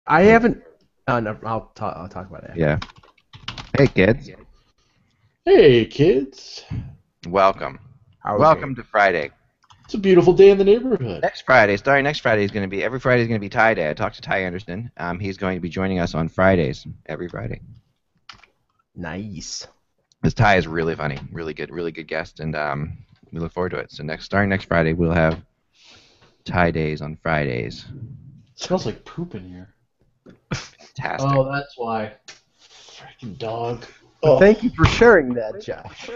I haven't. No, I'll talk about it. Yeah. Hey, kids. Hey, kids. Welcome. Welcome to Friday. It's a beautiful day in the neighborhood. Next Friday is going to be, every Friday is going to be Ty Day. I talked to Ty Anderson. He's going to be joining us on Fridays, every Friday. Nice. Because Ty is really funny, really good guest, and we look forward to it. So starting next Friday, we'll have Ty Days on Fridays. It smells like poop in here. Fantastic. Oh, that's why. Freaking dog. Well, thank you for sharing that, Josh.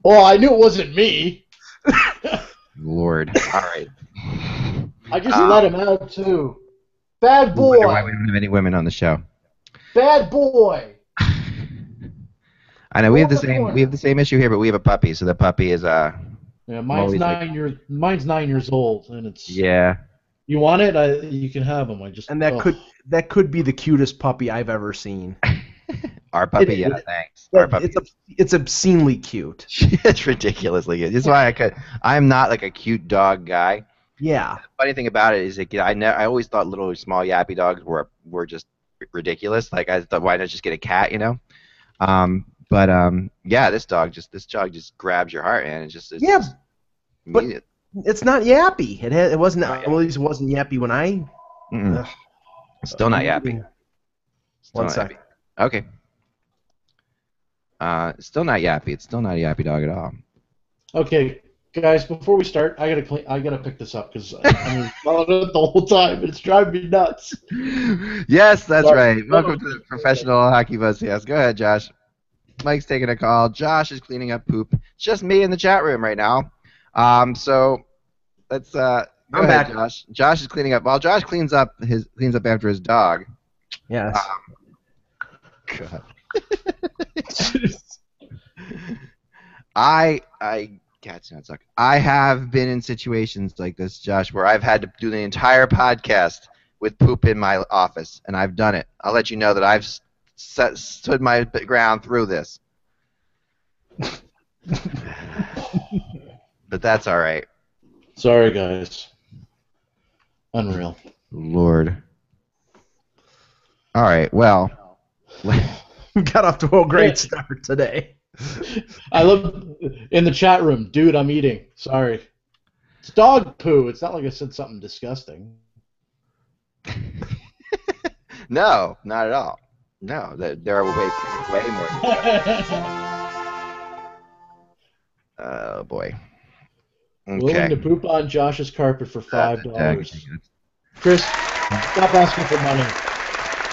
Oh, I knew it wasn't me. Lord. All right. I just let him out, too. Bad boy. I wonder why we don't have any women on the show. Bad boy. I know we have the same issue here, but we have a puppy, so the puppy is Yeah, mine's 9 years old, and it's yeah. You want it? You can have him. That could be the cutest puppy I've ever seen. Our puppy, thanks. Our puppy. It's obscenely cute. It's ridiculously cute. That's why I'm not like a cute dog guy. Yeah. The funny thing about it is that I always thought little small yappy dogs were just ridiculous. Like I thought, why not just get a cat, you know? But yeah, this dog just grabs your heart, and but it's not yappy. It wasn't. At least it wasn't yappy when I. Still not yappy. One second. Okay. Still not yappy. It's still not a yappy dog at all. Okay, guys. Before we start, I gotta pick this up because I'm following it the whole time, and it's driving me nuts. Yes, that's right. Welcome to the professional HockeybuzzCast. Go ahead, Josh. Mike's taking a call. Josh is cleaning up poop. It's just me in the chat room right now. So let's go ahead, Josh. Josh is cleaning up. While Josh cleans up after his dog. Yes. God. Cats not suck. I have been in situations like this, Josh, where I've had to do the entire podcast with poop in my office, and I've done it. I'll let you know that I've stood my ground through this. But that's all right. Sorry, guys. Unreal. Lord. All right, well. We got off to a great start today. I love in the chat room, dude, I'm eating. Sorry. It's dog poo. It's not like I said something disgusting. No, not at all. No, there are way more. Oh, boy. Okay. Willing to poop on Josh's carpet for $5. Chris, stop asking for money.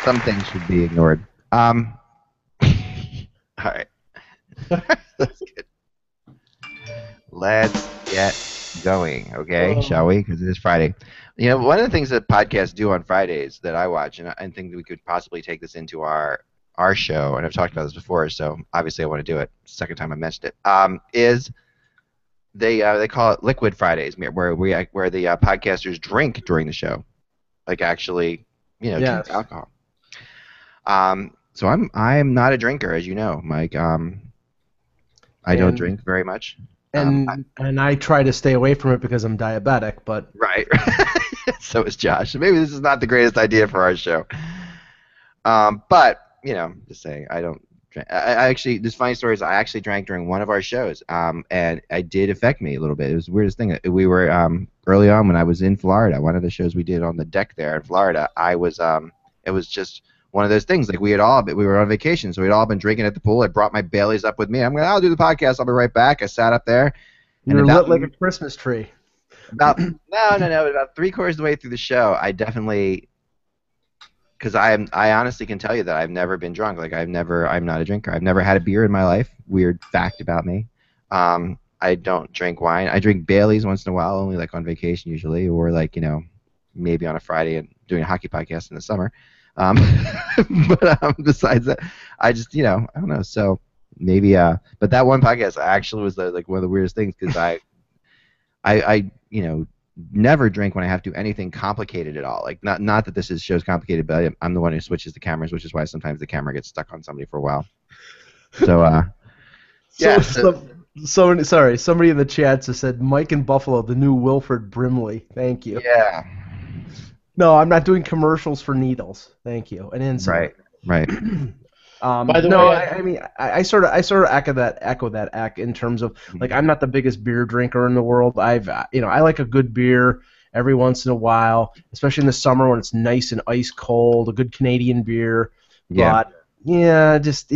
Some things should be ignored. All right. That's good. Let's get going, okay? Shall we? Because it is Friday. You know, one of the things that podcasts do on Fridays that I watch, and I think that we could possibly take this into our show, and I've talked about this before, so obviously I want to do it. Second time I mentioned it. Is they call it Liquid Fridays, where the podcasters drink during the show, like actually, drink alcohol. So I'm not a drinker, as you know, Mike. I don't drink very much. And I try to stay away from it because I'm diabetic, but... Right. So is Josh. Maybe this is not the greatest idea for our show. But, just saying, I don't drink. I actually, this funny story is I actually drank during one of our shows, and it did affect me a little bit. It was the weirdest thing. We were, early on when I was in Florida, one of the shows we did on the deck there in Florida, it was just... one of those things, like we were on vacation, so we'd all been drinking at the pool. I brought my Baileys up with me. I'll do the podcast. I'll be right back. I sat up there. You were lit like a Christmas tree. About 3/4 of the way through the show, I definitely, because I honestly can tell you that I've never been drunk. Like I'm not a drinker. I've never had a beer in my life. Weird fact about me. I don't drink wine. I drink Baileys once in a while, only like on vacation usually, or like maybe on a Friday and doing a hockey podcast in the summer. But besides that, I just I don't know. So maybe but that one podcast actually was like one of the weirdest things because I never drink when I have to do anything complicated at all. Like not that this show's complicated, but I'm the one who switches the cameras, which is why sometimes the camera gets stuck on somebody for a while. So somebody in the chat just said Mike in Buffalo, the new Wilford Brimley. Thank you. Yeah. No, I'm not doing commercials for needles. Thank you. And insulin. Right. By the no, way, I mean, I sort of echo that act in terms of like I'm not the biggest beer drinker in the world. I like a good beer every once in a while, especially in the summer when it's nice and ice cold, a good Canadian beer. Yeah. But yeah, just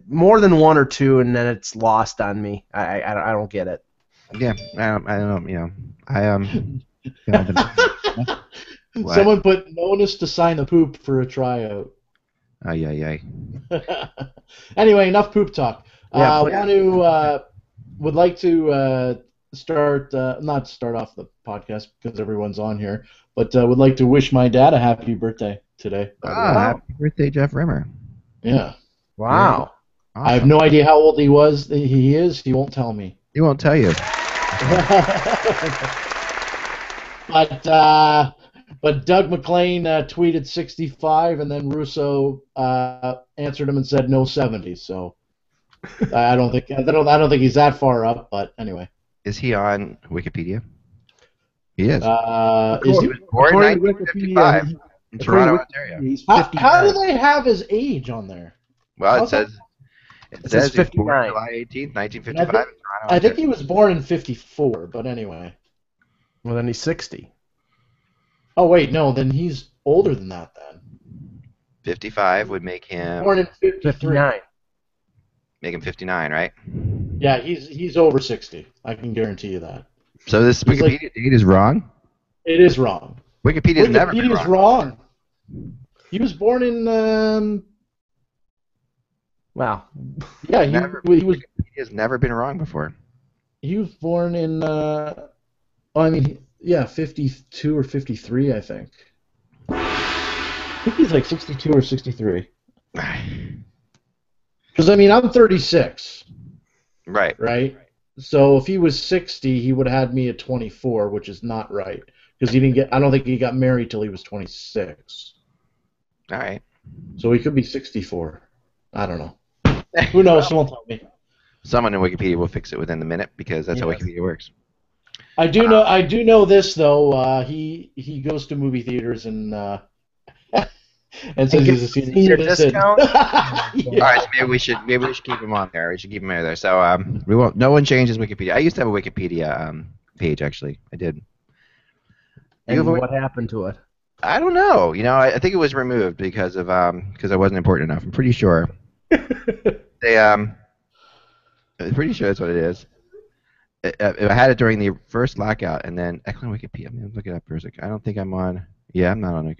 more than one or two, and then it's lost on me. I don't get it. Yeah. I don't know. What? Someone put Nonis to sign a poop for a tryout. Oh yeah. Anyway, enough poop talk. Yeah, Would like to not start off the podcast because everyone's on here, but would like to wish my dad a happy birthday today. Happy birthday, Jeff Rimmer. Yeah. Wow. Awesome. I have no idea how old he is. He won't tell me. He won't tell you. But Doug McLean tweeted 65, and then Russo answered him and said no 70. So I don't think he's that far up. But anyway, Is he on Wikipedia? He is. Is He he? was born in According to 1955 in According Toronto, to Ontario. He's How 59. do they have his age on there? Well, How's it says says he was born 59. July 18th, 1955 in Toronto, I think Ontario. he was born in 54. But anyway. Well, then he's 60. Oh wait, no. Then he's older than that. Then 55 would make him born in 53. 59. 59, right? Yeah, he's over 60. I can guarantee you that. So this He's Wikipedia date is wrong? It is wrong. Wikipedia's never been Wikipedia's wrong. wrong. He was born in. Wow. Yeah, he was. Wikipedia's never been wrong before. He was born in. I mean, yeah, 52 or 53, I think. I think he's like 62 or 63. Because I mean, I'm 36, Right. right? So if he was 60, he would have had me at 24, which is not right. Because he didn't get. I don't think he got married till he was 26. All right. So he could be 64. I don't know. Who knows? Someone tell me. Someone in Wikipedia will fix it within the minute because that's how Yes. Wikipedia works. I do know this though. He goes to movie theaters and says he's a senior citizen. discount? All right, so maybe we should keep him on there. We should keep him there. So we won't. No one changes Wikipedia. I used to have a Wikipedia page actually. I did. And what happened to it? I don't know. I think it was removed because I wasn't important enough. I'm pretty sure. I'm pretty sure that's what it is. I had it during the first lockout, and then Eklund Wikipedia. I'm gonna look it up for a second. I don't think I'm on. Yeah, I'm not on.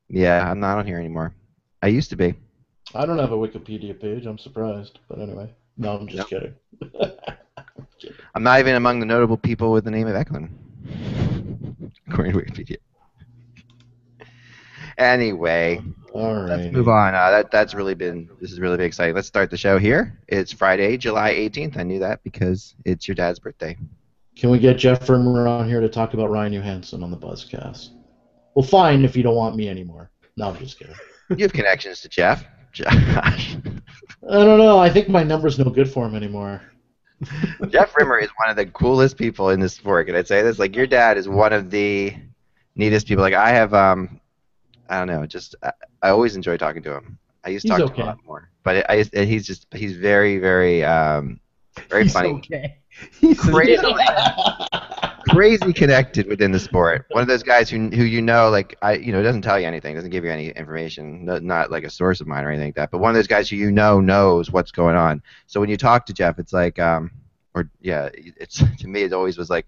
Yeah, I'm not on here anymore. I used to be. I don't have a Wikipedia page. I'm surprised, but anyway. No, I'm just kidding. I'm not even among the notable people with the name of Eklund, according to Wikipedia. Anyway, All right. let's move on. This has really been exciting. Let's start the show here. It's Friday, July 18th. I knew that because it's your dad's birthday. Can we get Jeff Rimmer on here to talk about Ryan Johansson on the Buzzcast? Well, fine if you don't want me anymore. No, I'm just kidding. You have connections to Jeff. Josh. I don't know. I think my number's no good for him anymore. Jeff Rimmer is one of the coolest people in this sport. Can I say this? Like, your dad is one of the neatest people. Like, I have, I don't know, just, I always enjoy talking to him. I used to talk to him a lot more. But he's very, very, very He's funny. okay. He's Crazy connected within the sport. One of those guys who like, doesn't tell you anything, doesn't give you any information, not like a source of mine or anything like that, but one of those guys who knows what's going on. So when you talk to Jeff, it's like, it's to me it always was like,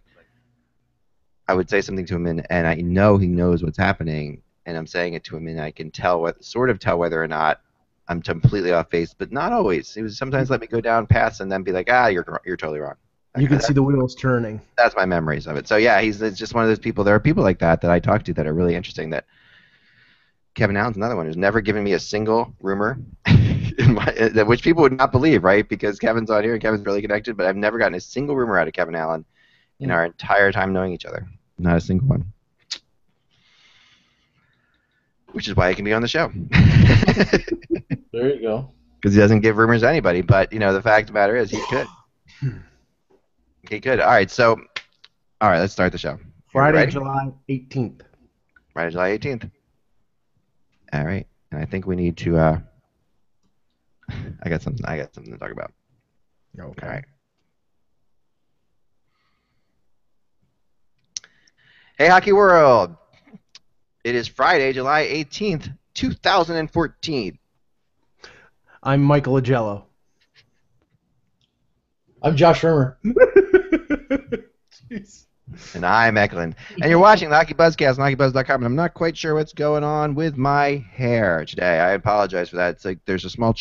I would say something to him and I know he knows what's happening, and I'm saying it to him and I can tell whether or not I'm completely off base, but not always. He would sometimes let me go down paths and then be like, you're totally wrong. You can see the wheels turning. That's my memories of it. So yeah, he's just one of those people. There are people like that I talk to that are really interesting. That Kevin Allen's another one who's never given me a single rumor, which people would not believe, right? Because Kevin's on here and Kevin's really connected, but I've never gotten a single rumor out of Kevin Allen in our entire time knowing each other. Not a single one. Which is why he can be on the show. There you go. Because he doesn't give rumors to anybody. But the fact of the matter is he could. He could. All right, let's start the show. Friday, July 18th. Friday, July 18th. All right, and I think we need to. I got something to talk about. Okay. All right. Hey, Hockey World! It is Friday, July 18th, 2014. I'm Michael Agello. I'm Josh Rimmer. Jeez. And I'm Eklund. And you're watching the HockeybuzzCast on HockeyBuzz.com, and I'm not quite sure what's going on with my hair today. I apologize for that. It's like there's a small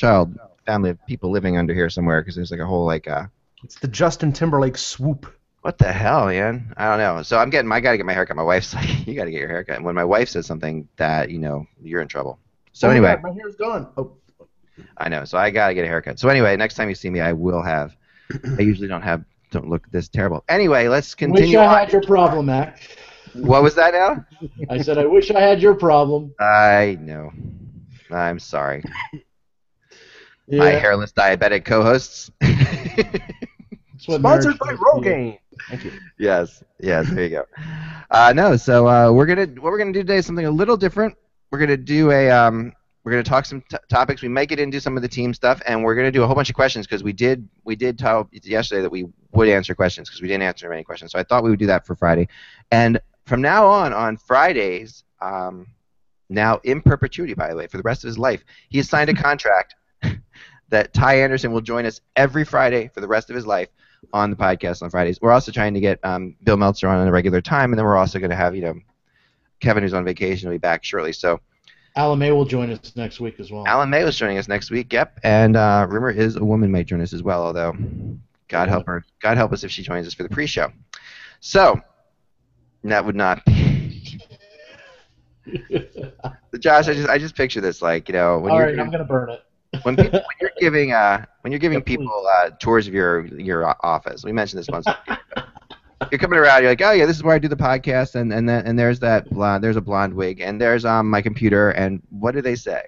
family of people living under here somewhere because there's like a whole It's the Justin Timberlake swoop. What the hell, man? I don't know. So I gotta get my haircut. My wife's like, you gotta get your haircut. And when my wife says something that, you're in trouble. So anyway. My hair's gone. Oh. I know. So I gotta get a haircut. So anyway, next time you see me, I will have. I usually don't look this terrible. Anyway, let's continue. Wish I had your problem, Mac. What was that now? I said I wish I had your problem. I know. I'm sorry. Yeah. My hairless diabetic co-hosts. Sponsored by Rogaine. Thank you. Yes, there you go. So what we're gonna do today is something a little different. We're gonna do we're gonna talk some topics. We might get into some of the team stuff, and we're gonna do a whole bunch of questions because we did tell yesterday that we would answer questions because we didn't answer many questions. So I thought we would do that for Friday, and from now on Fridays, now in perpetuity, by the way, for the rest of his life, he has signed a contract that Ty Anderson will join us every Friday for the rest of his life on the podcast on Fridays. We're also trying to get Bill Meltzer on at a regular time, and then we're also going to have Kevin, who's on vacation, will be back shortly. So Alan May will join us next week as well. Alan May was joining us next week. Yep, and rumor is a woman might join us as well. Although God help her, God help us if she joins us for the pre-show. So that would not be. Josh, I just picture this like when All right, I'm gonna burn it. When you're giving people tours of your office, we mentioned this once. You're coming around, you're like, oh yeah, this is where I do the podcast, and there's there's a blonde wig, and there's my computer, and what do they say?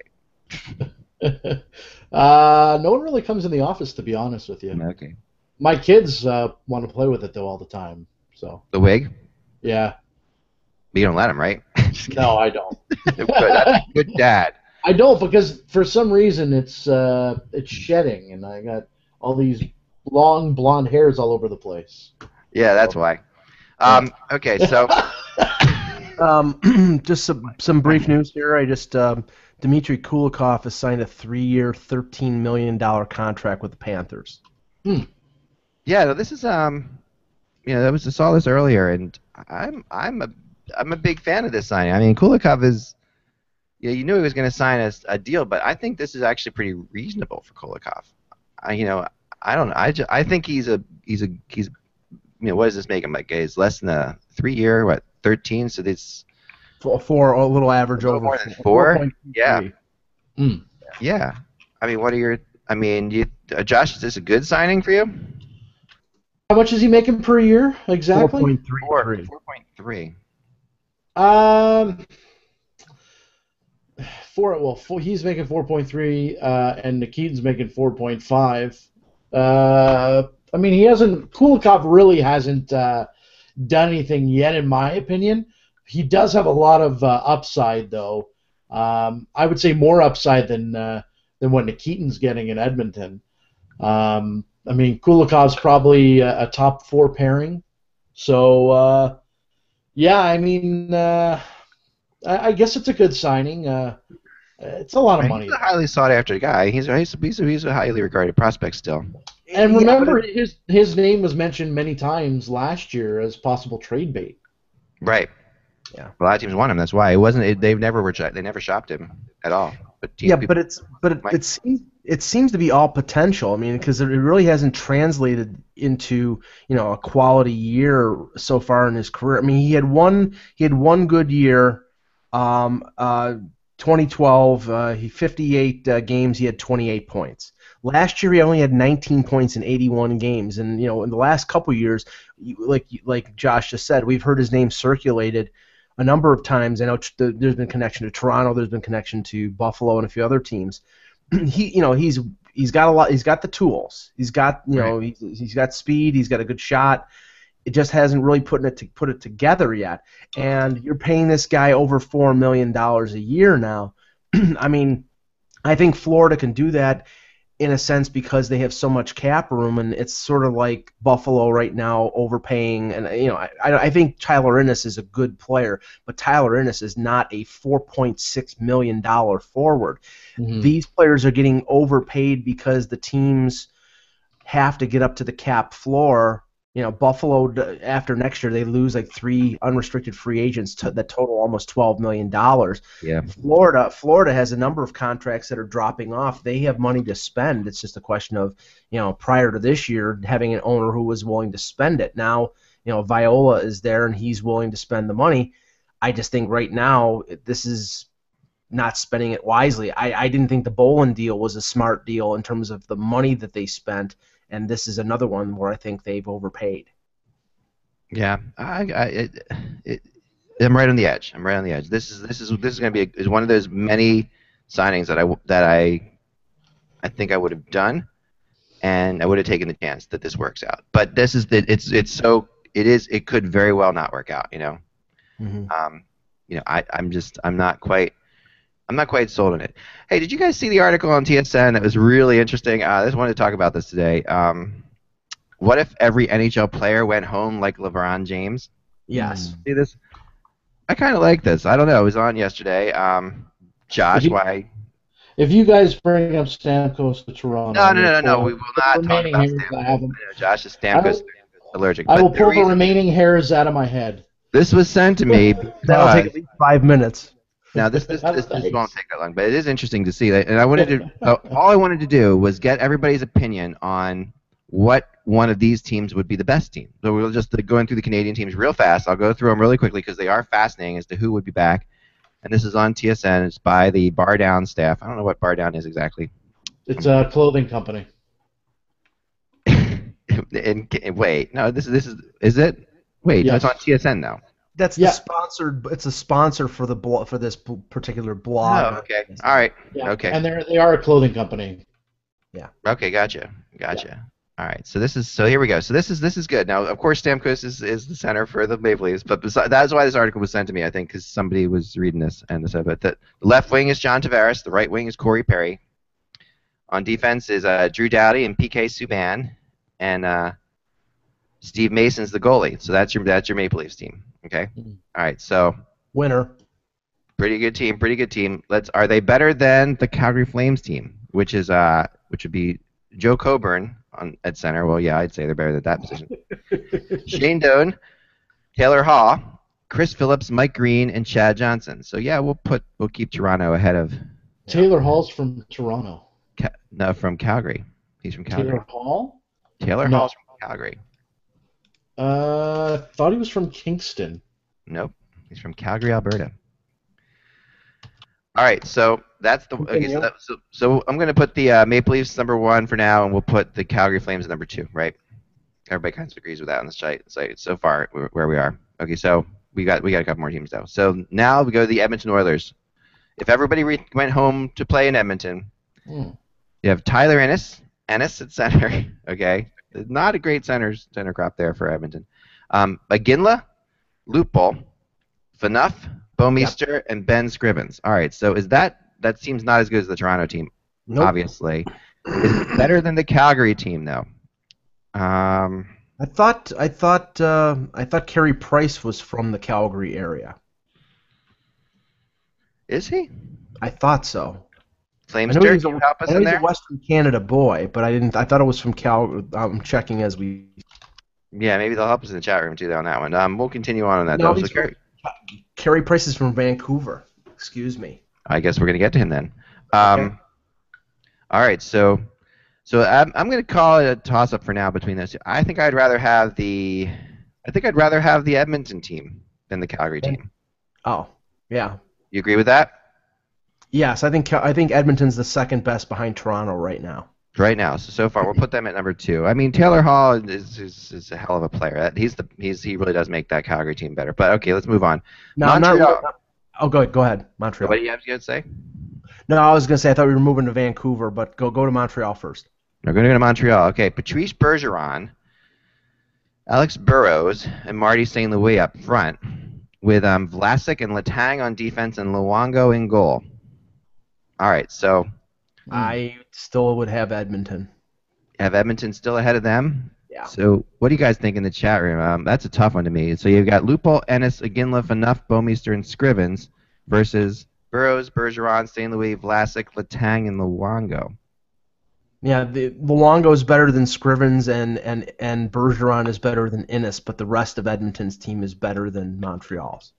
No one really comes in the office, to be honest with you. Okay. My kids want to play with it though all the time. So the wig? Yeah. But you don't let them, right? No, I don't. That's good dad. I don't because for some reason it's shedding, and I got all these long blonde hairs all over the place. Yeah, that's why. Okay, so just some brief news here. Dmitry Kulikov has signed a 3-year, $13 million contract with the Panthers. Yeah, this is I saw this earlier, and I'm a big fan of this signing. I mean, Kulikov is. Yeah, you knew he was going to sign a deal, but I think this is actually pretty reasonable for Kulikov. I don't know. I think he's what does this make him like? He's less than a 3-year, 13? So this for a little average a little over more than 4. Yeah. Yeah. I mean, what are your? I mean, Josh, is this a good signing for you? How much is he making per year exactly? 4.3. 4.3. He's making 4.3, and Nikitin's making 4.5. I mean, Kulikov really hasn't done anything yet, in my opinion. He does have a lot of upside, though. I would say more upside than what Nikitin's getting in Edmonton. I mean, Kulikov's probably a top 4 pairing. So, yeah, I mean, I guess it's a good signing. It's a lot of money. He's a highly sought-after guy. He's a highly regarded prospect still. And remember, his name was mentioned many times last year as possible trade bait. Right. Yeah. A lot of teams want him. That's why it wasn't. They never shopped him at all. But it seems to be all potential. I mean, because it really hasn't translated into a quality year so far in his career. I mean, he had one good year. 2012, 58 games, he had 28 points. Last year, he only had 19 points in 81 games, and in the last couple of years, like Josh just said, we've heard his name circulated a number of times. I know there's been connection to Toronto, there's been connection to Buffalo, and a few other teams. He's got a lot. He's got the tools. He's got he's got speed. He's got a good shot. it just hasn't really put it together yet. And you're paying this guy over $4 million a year now. I mean, I think Florida can do that in a sense because they have so much cap room, and it's sort of like Buffalo right now overpaying. And I think Tyler Ennis is a good player, but Tyler Ennis is not a $4.6 million forward. Mm-hmm. These players are getting overpaid because the teams have to get up to the cap floor. Buffalo, after next year, they lose like 3 unrestricted free agents that total almost $12 million. Yeah. Florida has a number of contracts that are dropping off. They have money to spend. It's just a question of, prior to this year, having an owner who was willing to spend it. Now, Viola is there and he's willing to spend the money. I just think right now this is not spending it wisely. I didn't think the Bolin deal was a smart deal in terms of the money that they spent. And this is another one where I think they've overpaid. Yeah, I'm right on the edge. I'm right on the edge. This is going to be one of those many signings that I think I would have done, and I would have taken the chance that this works out. But this is it could very well not work out. Mm-hmm. I'm not quite sold on it. Hey, did you guys see the article on TSN that was really interesting? I just wanted to talk about this today. What if every NHL player went home like LeBron James? Yes. See this? I kind of like this. I don't know. It was on yesterday. Josh, why? If you guys bring up Stamkos to Toronto... No. We will not talk about Stamkos. Josh is Stamkos allergic. I will pull the remaining hairs out of my head. This was sent to me. That'll take at least 5 minutes. Now this won't take that long, but it is interesting to see that. And I wanted to all I wanted to do was get everybody's opinion on what one of these teams would be the best team. So we'll just going through the Canadian teams real fast. I'll go through them really quickly because they are fascinating as to who would be back. And this is on TSN. It's by the Bar Down staff. I don't know what Bar Down is exactly. It's a clothing company. Wait, no, this is it? Wait, yes. No, it's on TSN now. That's the sponsored. It's a sponsor for this particular blog. Oh, okay. All right. Yeah. Okay. And they are a clothing company. Yeah. Okay, gotcha. Yeah. All right. So here we go. So this is good. Now, of course, Stamkos is the center for the Maple Leafs, but that's why this article was sent to me. I think because somebody was reading this and said, but the left wing is John Tavares, the right wing is Corey Perry. On defense is Drew Doughty and PK Subban, and Steve Mason's the goalie. So that's your Maple Leafs team. Okay. All right. So winner. Pretty good team. Are they better than the Calgary Flames team, which would be Joe Coburn at center? Well, yeah, I'd say they're better than that position. Shane Doan, Taylor Hall, Chris Phillips, Mike Green, and Chad Johnson. So yeah, we'll keep Toronto ahead of. Taylor Hall's from Toronto. No, from Calgary. He's from Calgary. Taylor Hall? Taylor Hall's from Calgary. Thought he was from Kingston. Nope, he's from Calgary, Alberta. All right, so that's the. Okay, so I'm going to put the Maple Leafs number 1 for now, and we'll put the Calgary Flames number 2. Right? Everybody kind of agrees with that on the site so far where we are. Okay, so we got a couple more teams though. So now we go to the Edmonton Oilers. If everybody went home to play in Edmonton, you have Tyler Ennis at center. Okay, not a great center crop there for Edmonton. Iginla, Lupul, Phaneuf, Bouwmeester, and Ben Scrivens. All right, so that seems not as good as the Toronto team, obviously. Is it better than the Calgary team, though? I thought Carey Price was from the Calgary area. Is he? I thought so. Flamester, can you help us in there? He's a Western Canada boy, but I thought it was from Calgary. I'm checking as we. Yeah, maybe they'll help us in the chat room too on that one. We'll continue on that. No, Carey Price is from Vancouver. Excuse me. I guess we're gonna get to him then. Okay. All right, so I'm gonna call it a toss-up for now between those two. I think I'd rather have the Edmonton team than the Calgary team. Oh, yeah. You agree with that? Yes, I think Edmonton's the second best behind Toronto right now. Right now, so far we'll put them at number 2. I mean, Taylor Hall is a hell of a player. He really does make that Calgary team better. But okay, let's move on. No, Montreal. Go ahead, Montreal. What do you have to say? No, I was gonna say I thought we were moving to Vancouver, but go to Montreal first. We're going to go to Montreal. Okay, Patrice Bergeron, Alex Burrows and Marty St. Louis up front, with Vlasic and Letang on defense and Luongo in goal. All right, so I still would have Edmonton. have Edmonton still ahead of them. Yeah. So what do you guys think in the chat room? That's a tough one to me. So you've got Lupul, Ennis, Iginla, Phaneuf, Bouwmeester, and Scrivens versus Burrows, Bergeron, St. Louis, Vlasic, Letang, and Luongo. Yeah, the Luongo is better than Scrivens and Bergeron is better than Innes, but the rest of Edmonton's team is better than Montreal's.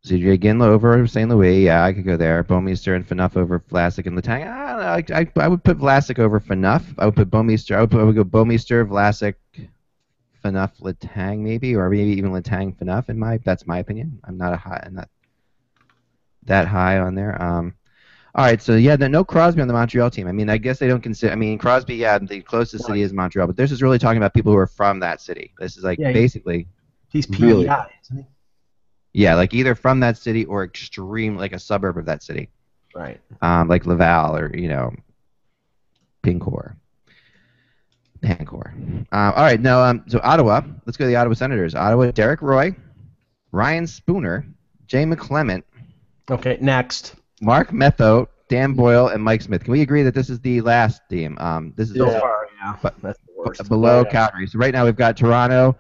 So you Iginla over St. Louis. Yeah, I could go there. Bouwmeester and Phaneuf over Vlasic and Letang. I don't know. I would put Vlasic over Phaneuf. I would put Bouwmeester. I would go Bouwmeester, Vlasic, Phaneuf, Letang maybe, or maybe even Letang, Phaneuf. That's my opinion. I'm not that high on there. All right, so yeah, no Crosby on the Montreal team. I mean, I guess they don't consider. I mean, Crosby, yeah, the closest city is Montreal, but this is really talking about people who are from that city. This is like basically. He's PEI, really, isn't he? Yeah, like either from that city or extreme, like a suburb of that city. Right. Like Laval or Pancor. All right, now so Ottawa. Let's go to the Ottawa Senators. Ottawa, Derek Roy, Ryan Spooner, Jay McClement. Okay, next. Mark Metho, Dan Boyle, and Mike Smith. Can we agree that this is the last team? This is so far, yeah. That's the worst. Below Calgary. So right now we've got Toronto,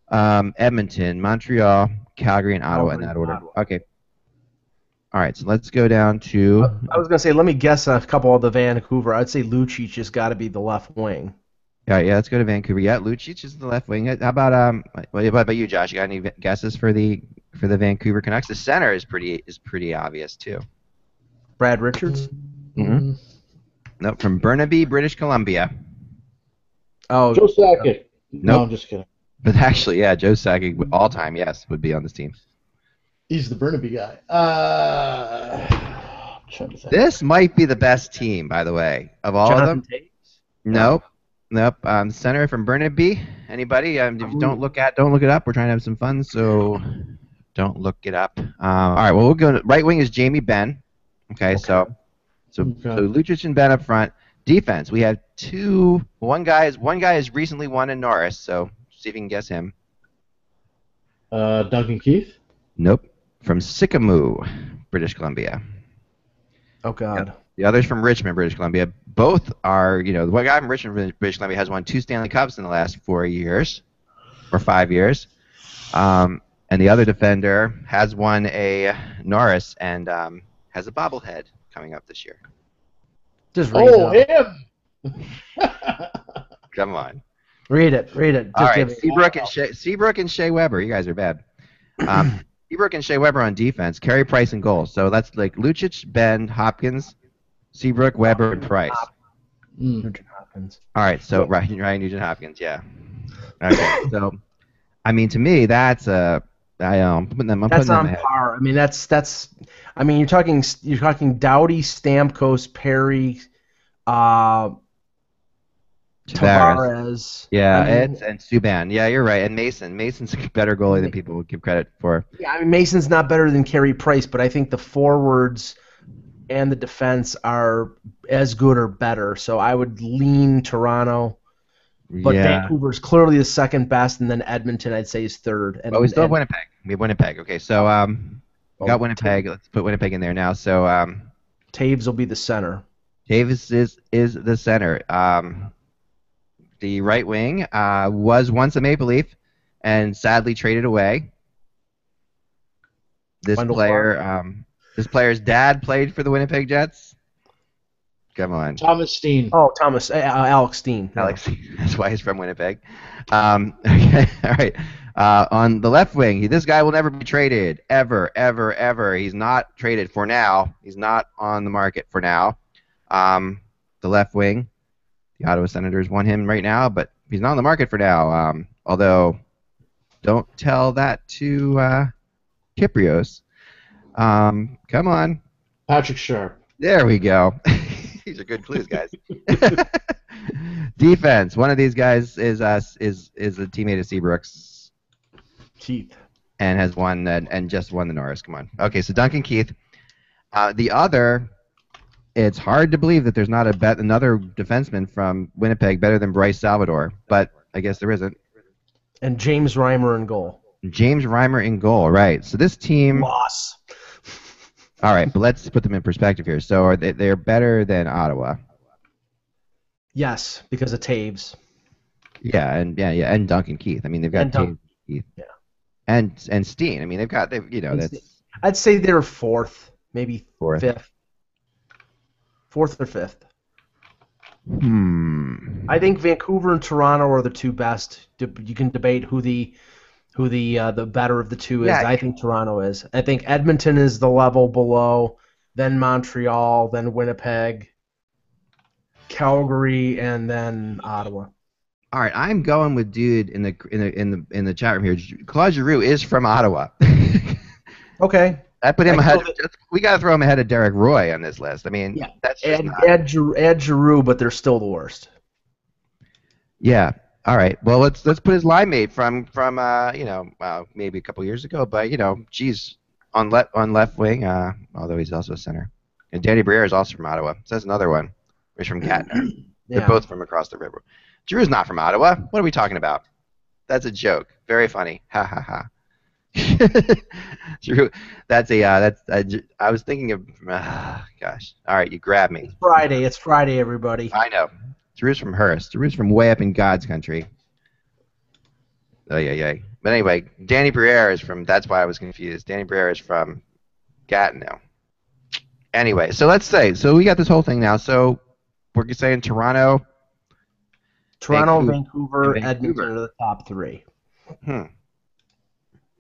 Edmonton, Montreal, Calgary, and Ottawa in that order. Okay. All right, so let's go down to... I was going to say, let me guess a couple of the Vancouver. I'd say Lucic has got to be the left wing. All right, yeah, let's go to Vancouver. Yeah, Lucic is the left wing. How about what about you, Josh? You got any guesses for the Vancouver Canucks? The center is pretty obvious too. Brad Richards? Mm-hmm. No, from Burnaby, British Columbia. Oh, Joe Sakic. No, Nope. I'm just kidding. But actually, yeah, Joe Sakic, all time, yes, would be on this team. He's the Burnaby guy. Trying to think. This might be the best team, by the way, of all of them. Taves? Nope. Center from Burnaby. Anybody? If you don't look it up. We're trying to have some fun, so don't look it up. All right. Well, we'll go. Right wing is Jamie Benn. Okay. So Lucic and Benn up front. Defense. We have two. One guy has recently won in Norris. So see if you can guess him. Duncan Keith. Nope. From Sycamore, British Columbia. Oh God. The other's from Richmond, British Columbia. Both are, the one guy from Richmond, British Columbia has won 2 Stanley Cups in the last 4 years, or 5 years. And the other defender has won a Norris and has a bobblehead coming up this year. Just read it. Him! Come on. Read it. All right, Seabrook and Shea Weber. You guys are bad. Seabrook and Shea Weber on defense. Carey Price in goal. So that's like Lucic, Benn, Hopkins, Seabrook, Weber, and Price. Nugent Hopkins. All right, so Ryan Nugent Hopkins, yeah. Okay, so I mean, to me, that's I'm putting them on ahead. par. I mean, that's. I mean, you're talking Doughty, Stamkos, Perry, Tavares. Yeah, and Subban. Yeah, you're right. And Mason's a better goalie than people would give credit for. Yeah, I mean, Mason's not better than Carey Price, but I think the forwards and the defense are as good or better. So I would lean Toronto. But Vancouver's clearly the second best, and then Edmonton, I'd say, is third. And we still have Winnipeg. We have Winnipeg. Okay, so we got Winnipeg. Let's put Winnipeg in there now. So Taves will be the center. Taves is the center. The right wing was once a Maple Leaf and sadly traded away. This player's dad played for the Winnipeg Jets. Come on. Thomas Steen. Oh, Alex Steen. Alex Steen. That's why he's from Winnipeg. Okay, all right. On the left wing, this guy will never be traded, ever. He's not traded for now. He's not on the market for now. The left wing, the Ottawa Senators want him right now, but he's not on the market for now. Although, don't tell that to Kyprios. Come on. Patrick Sharp. There we go. These are good clues, guys. Defense. One of these guys is a teammate of Seabrook's. Keith. And has won and just won the Norris. Come on. Okay, so Duncan Keith. The other, it's hard to believe that there's not another defenseman from Winnipeg better than Bryce Salvador. But I guess there isn't. And James Reimer in goal. James Reimer in goal, right. So this team... Loss. All right, but let's put them in perspective here. So are they're better than Ottawa? Yes, because of Taves. Yeah, and Duncan Keith. I mean, they've got Taves and Keith. Yeah. And Steen. I mean, that's... I'd say they're fourth, maybe Fourth. fifth. Fourth or fifth. I think Vancouver and Toronto are the two best. You can debate who the better of the two is. Yeah. I think Toronto is. I think Edmonton is the level below, then Montreal, then Winnipeg, Calgary, and then Ottawa. All right, I'm going with dude in the chat room here. Claude Giroux is from Ottawa. Okay. I put him ahead. We got to throw him ahead of Derek Roy on this list. I mean, yeah. that's just add Giroux, but they're still the worst. Yeah. All right. Well, let's put his line mate from maybe a couple years ago, but geez, on left wing, although he's also a center. And Danny Briere is also from Ottawa. So that's another one. He's from Gatineau. They're both from across the river. Giroux's not from Ottawa. What are we talking about? That's a joke. Very funny. Ha ha ha. Giroux. I was thinking of. Gosh. All right, you grabbed me. It's Friday, everybody. I know. Giroux's from Hearst. Giroux's from way up in God's country. Oh yeah. But anyway, Danny Briere is from. That's why I was confused. Danny Briere is from Gatineau. Anyway, so let's say. So we got this whole thing now. So we're saying Toronto, Vancouver, Edmonton are the top three.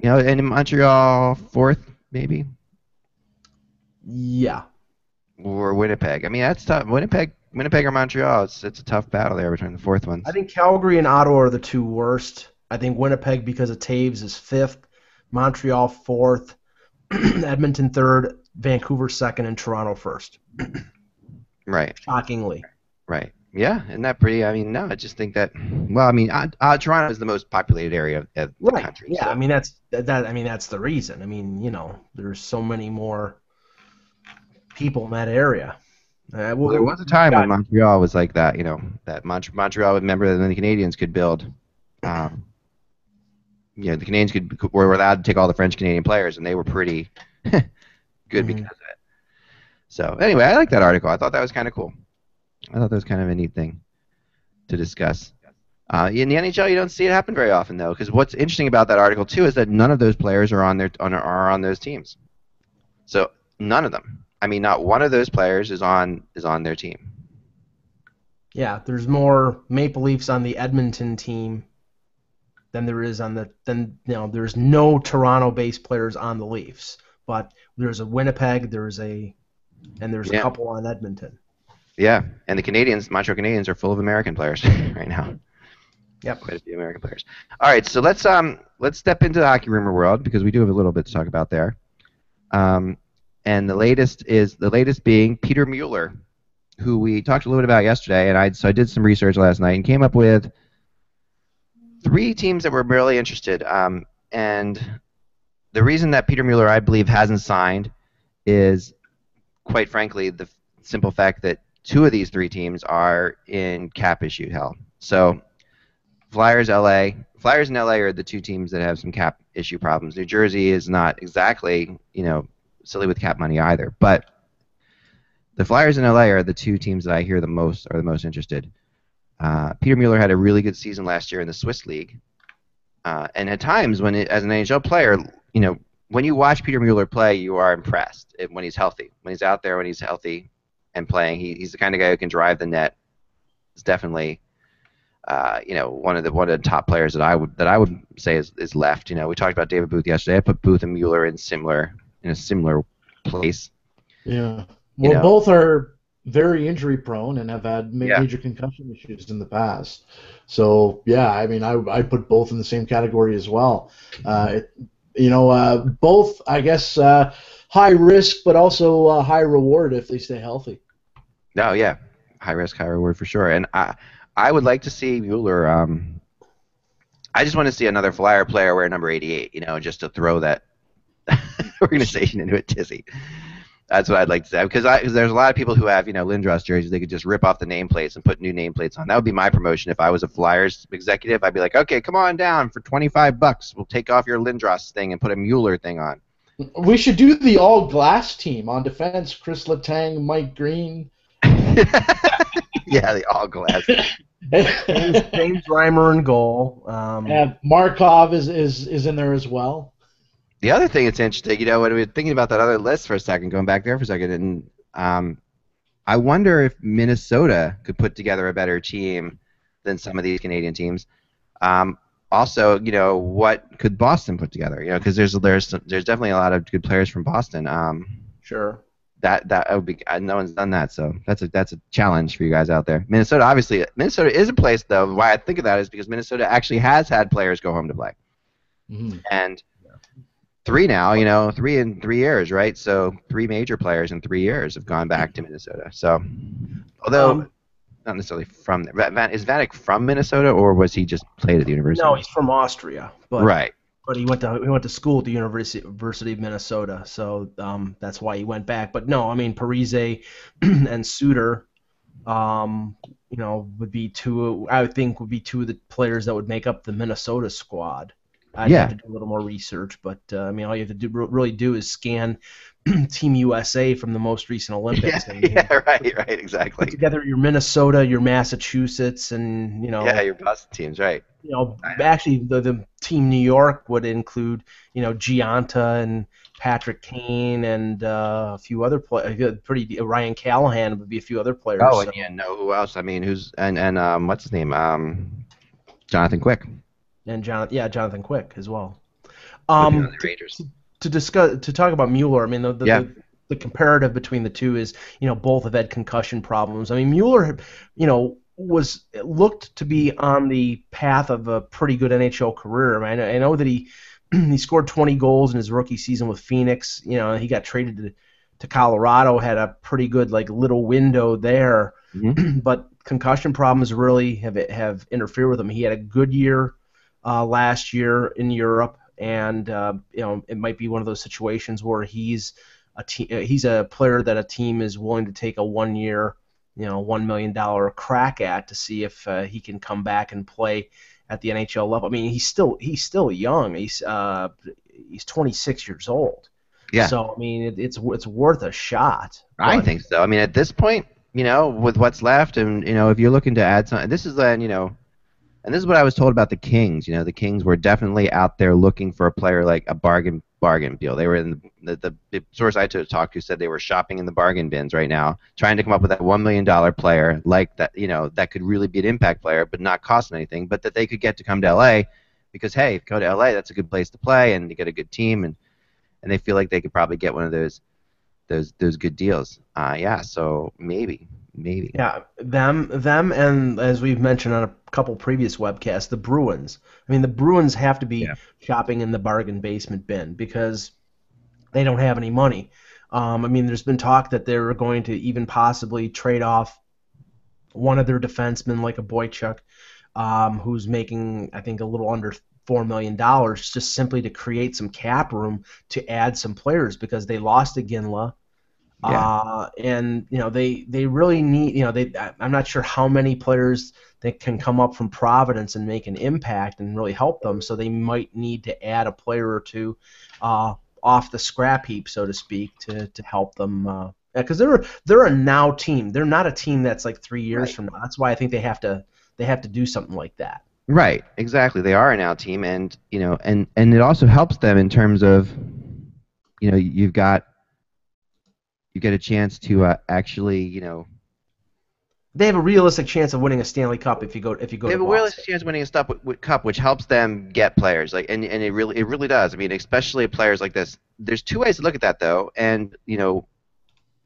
And in Montreal, fourth, maybe? Yeah. Or Winnipeg. I mean, that's tough. Winnipeg or Montreal, it's a tough battle there between the fourth ones. I think Calgary and Ottawa are the two worst. I think Winnipeg, because of Taves, is fifth. Montreal, fourth. Edmonton, third. Vancouver, second. And Toronto, first. Right. Shockingly. Right. Yeah, isn't that pretty? I mean, no, I just think that. Well, I mean, Toronto is the most populated area of the country. Yeah, so. I mean that's the reason. I mean, there's so many more people in that area. Well, there was a time when Montreal was like that. That Montreal would remember that then the Canadians could build. The Canadians were allowed to take all the French Canadian players, and they were pretty good because of it. So anyway, I like that article. I thought that was kind of cool. I thought that was kind of a neat thing to discuss. In the NHL, you don't see it happen very often, though, because what's interesting about that article too is that none of those players are on those teams. So none of them. I mean, not one of those players is on their team. Yeah, there's more Maple Leafs on the Edmonton team than there is there's no Toronto-based players on the Leafs, but there's a Winnipeg, there's a couple on Edmonton. Yeah, and the Montreal Canadiens are full of American players right now. Yep. Quite a few American players. All right, so let's step into the hockey rumor world because we do have a little bit to talk about there. And the latest being Peter Mueller, who we talked a little bit about yesterday, and I did some research last night and came up with 3 teams that were really interested. And the reason that Peter Mueller, I believe, hasn't signed is, quite frankly, the simple fact that 2 of these 3 teams are in cap issue hell. So Flyers and LA are the 2 teams that have some cap issue problems. New Jersey is not exactly, silly with cap money either. But the Flyers and LA are the 2 teams that I hear are the most interested. Peter Mueller had a really good season last year in the Swiss League. And at times, as an NHL player, when you watch Peter Mueller play, you are impressed when he's healthy. When he's out there, when he's healthy and playing, he's the kind of guy who can drive the net. It's definitely, one of the top players that I would say is left. We talked about David Booth yesterday. I put Booth and Mueller in a similar place. Yeah. Well, both are very injury prone and have had major concussion issues in the past. So yeah, I mean, I put both in the same category as well. Both, I guess, high risk, but also high reward if they stay healthy. Oh, yeah. High risk, high reward for sure. And I would like to see Mueller. I just want to see another Flyer player wear number 88, just to throw that organization into a tizzy. That's what I'd like to say, because there's a lot of people who have Lindros jerseys. They could just rip off the nameplates and put new nameplates on. That would be my promotion if I was a Flyers executive. I'd be like, okay, come on down for $25. We'll take off your Lindros thing and put a Mueller thing on. We should do the all glass team on defense. Chris Letang, Mike Green. Yeah, the all glass. James Reimer in goal. Markov is in there as well. The other thing that's interesting, when we were thinking about that other list for a second, going back there for a second, and I wonder if Minnesota could put together a better team than some of these Canadian teams. Also, what could Boston put together? Because there's definitely a lot of good players from Boston. Sure. That would be. No one's done that, so that's a challenge for you guys out there. Minnesota is a place though. Why I think of that is because Minnesota actually has had players go home to play, and 3 now, 3 in 3 years, right? So 3 major players in 3 years have gone back to Minnesota. So, although not necessarily from there. Is Vanek from Minnesota, or was he just played at the university? No, he's from Austria. But, right. But he went to school at the University of Minnesota, so that's why he went back. But no, I mean Parise and Suter, would be two. I would think would be 2 of the players that would make up the Minnesota squad. I'd have to do a little more research, but all you have to really do is scan Team USA from the most recent Olympics. Right, exactly. Put together your Minnesota, your Massachusetts, and your Boston teams, right? Actually, the Team New York would include Gianta and Patrick Kane and a few other players. Ryan Callahan would be a few other players. Oh, and who else? I mean, who's and what's his name? Jonathan Quick. And Jonathan Quick as well. The Rangers. To talk about Mueller, I mean the comparative between the two is both have had concussion problems. I mean Mueller, was looked to be on the path of a pretty good NHL career. I mean, I know that he scored 20 goals in his rookie season with Phoenix. He got traded to Colorado, had a pretty good little window there, but concussion problems really have interfered with him. He had a good year last year in Europe, and it might be one of those situations where he's a player that a team is willing to take a 1 year, $1 million crack at to see if he can come back and play at the NHL level. I mean, he's still young. He's 26 years old. Yeah. So I mean, it's worth a shot. I think so. I mean, at this point, with what's left, and if you're looking to add something, this is and this is what I was told about the Kings. The Kings were definitely out there looking for a player like a bargain deal. They were in the source I talked to said they were shopping in the bargain bins right now, trying to come up with that $1 million player like that, that could really be an impact player but not cost anything, but that they could get to come to LA because hey, if you go to LA, that's a good place to play and you get a good team and they feel like they could probably get one of those good deals. So maybe. Yeah, them, and as we've mentioned on a couple previous webcasts, the Bruins. I mean, the Bruins have to be shopping in the bargain basement bin because they don't have any money. I mean, there's been talk that they're going to even possibly trade off one of their defensemen, like a Boychuk, who's making, I think, a little under $4 million, just simply to create some cap room to add some players because they lost to Ginla. And they really need I'm not sure how many players that can come up from Providence and make an impact and really help them, so they might need to add a player or two off the scrap heap, so to speak, to help them because they're a now team. They're not a team that's like 3 years from now. That's why I think they have to do something like that. Right, exactly. They are a now team, and and it also helps them in terms of you get a chance to actually, they have a realistic chance of winning a Stanley Cup if you go. They have a realistic chance of winning a cup, which helps them get players. And it really does. I mean, especially players like this. There's 2 ways to look at that though, and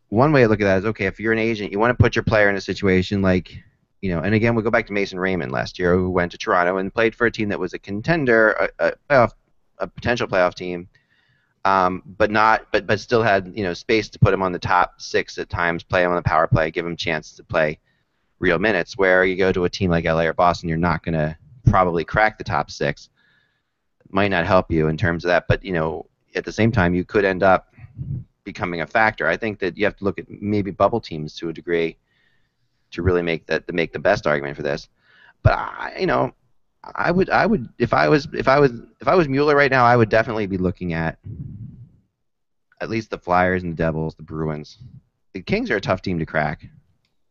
one way to look at that is okay. If you're an agent, you want to put your player in a situation like, and again we go back to Mason Raymond last year, who went to Toronto and played for a team that was a contender, a potential playoff team. But still had space to put him on the top 6 at times, play him on the power play, give him a chance to play real minutes. Where you go to a team like LA or Boston, you're not going to probably crack the top 6. Might not help you in terms of that, but at the same time, you could end up becoming a factor. I think that you have to look at maybe bubble teams to a degree to really make the best argument for this. But I would if I was Mueller right now, I would definitely be looking at least the Flyers and the Devils, the Bruins. The Kings are a tough team to crack,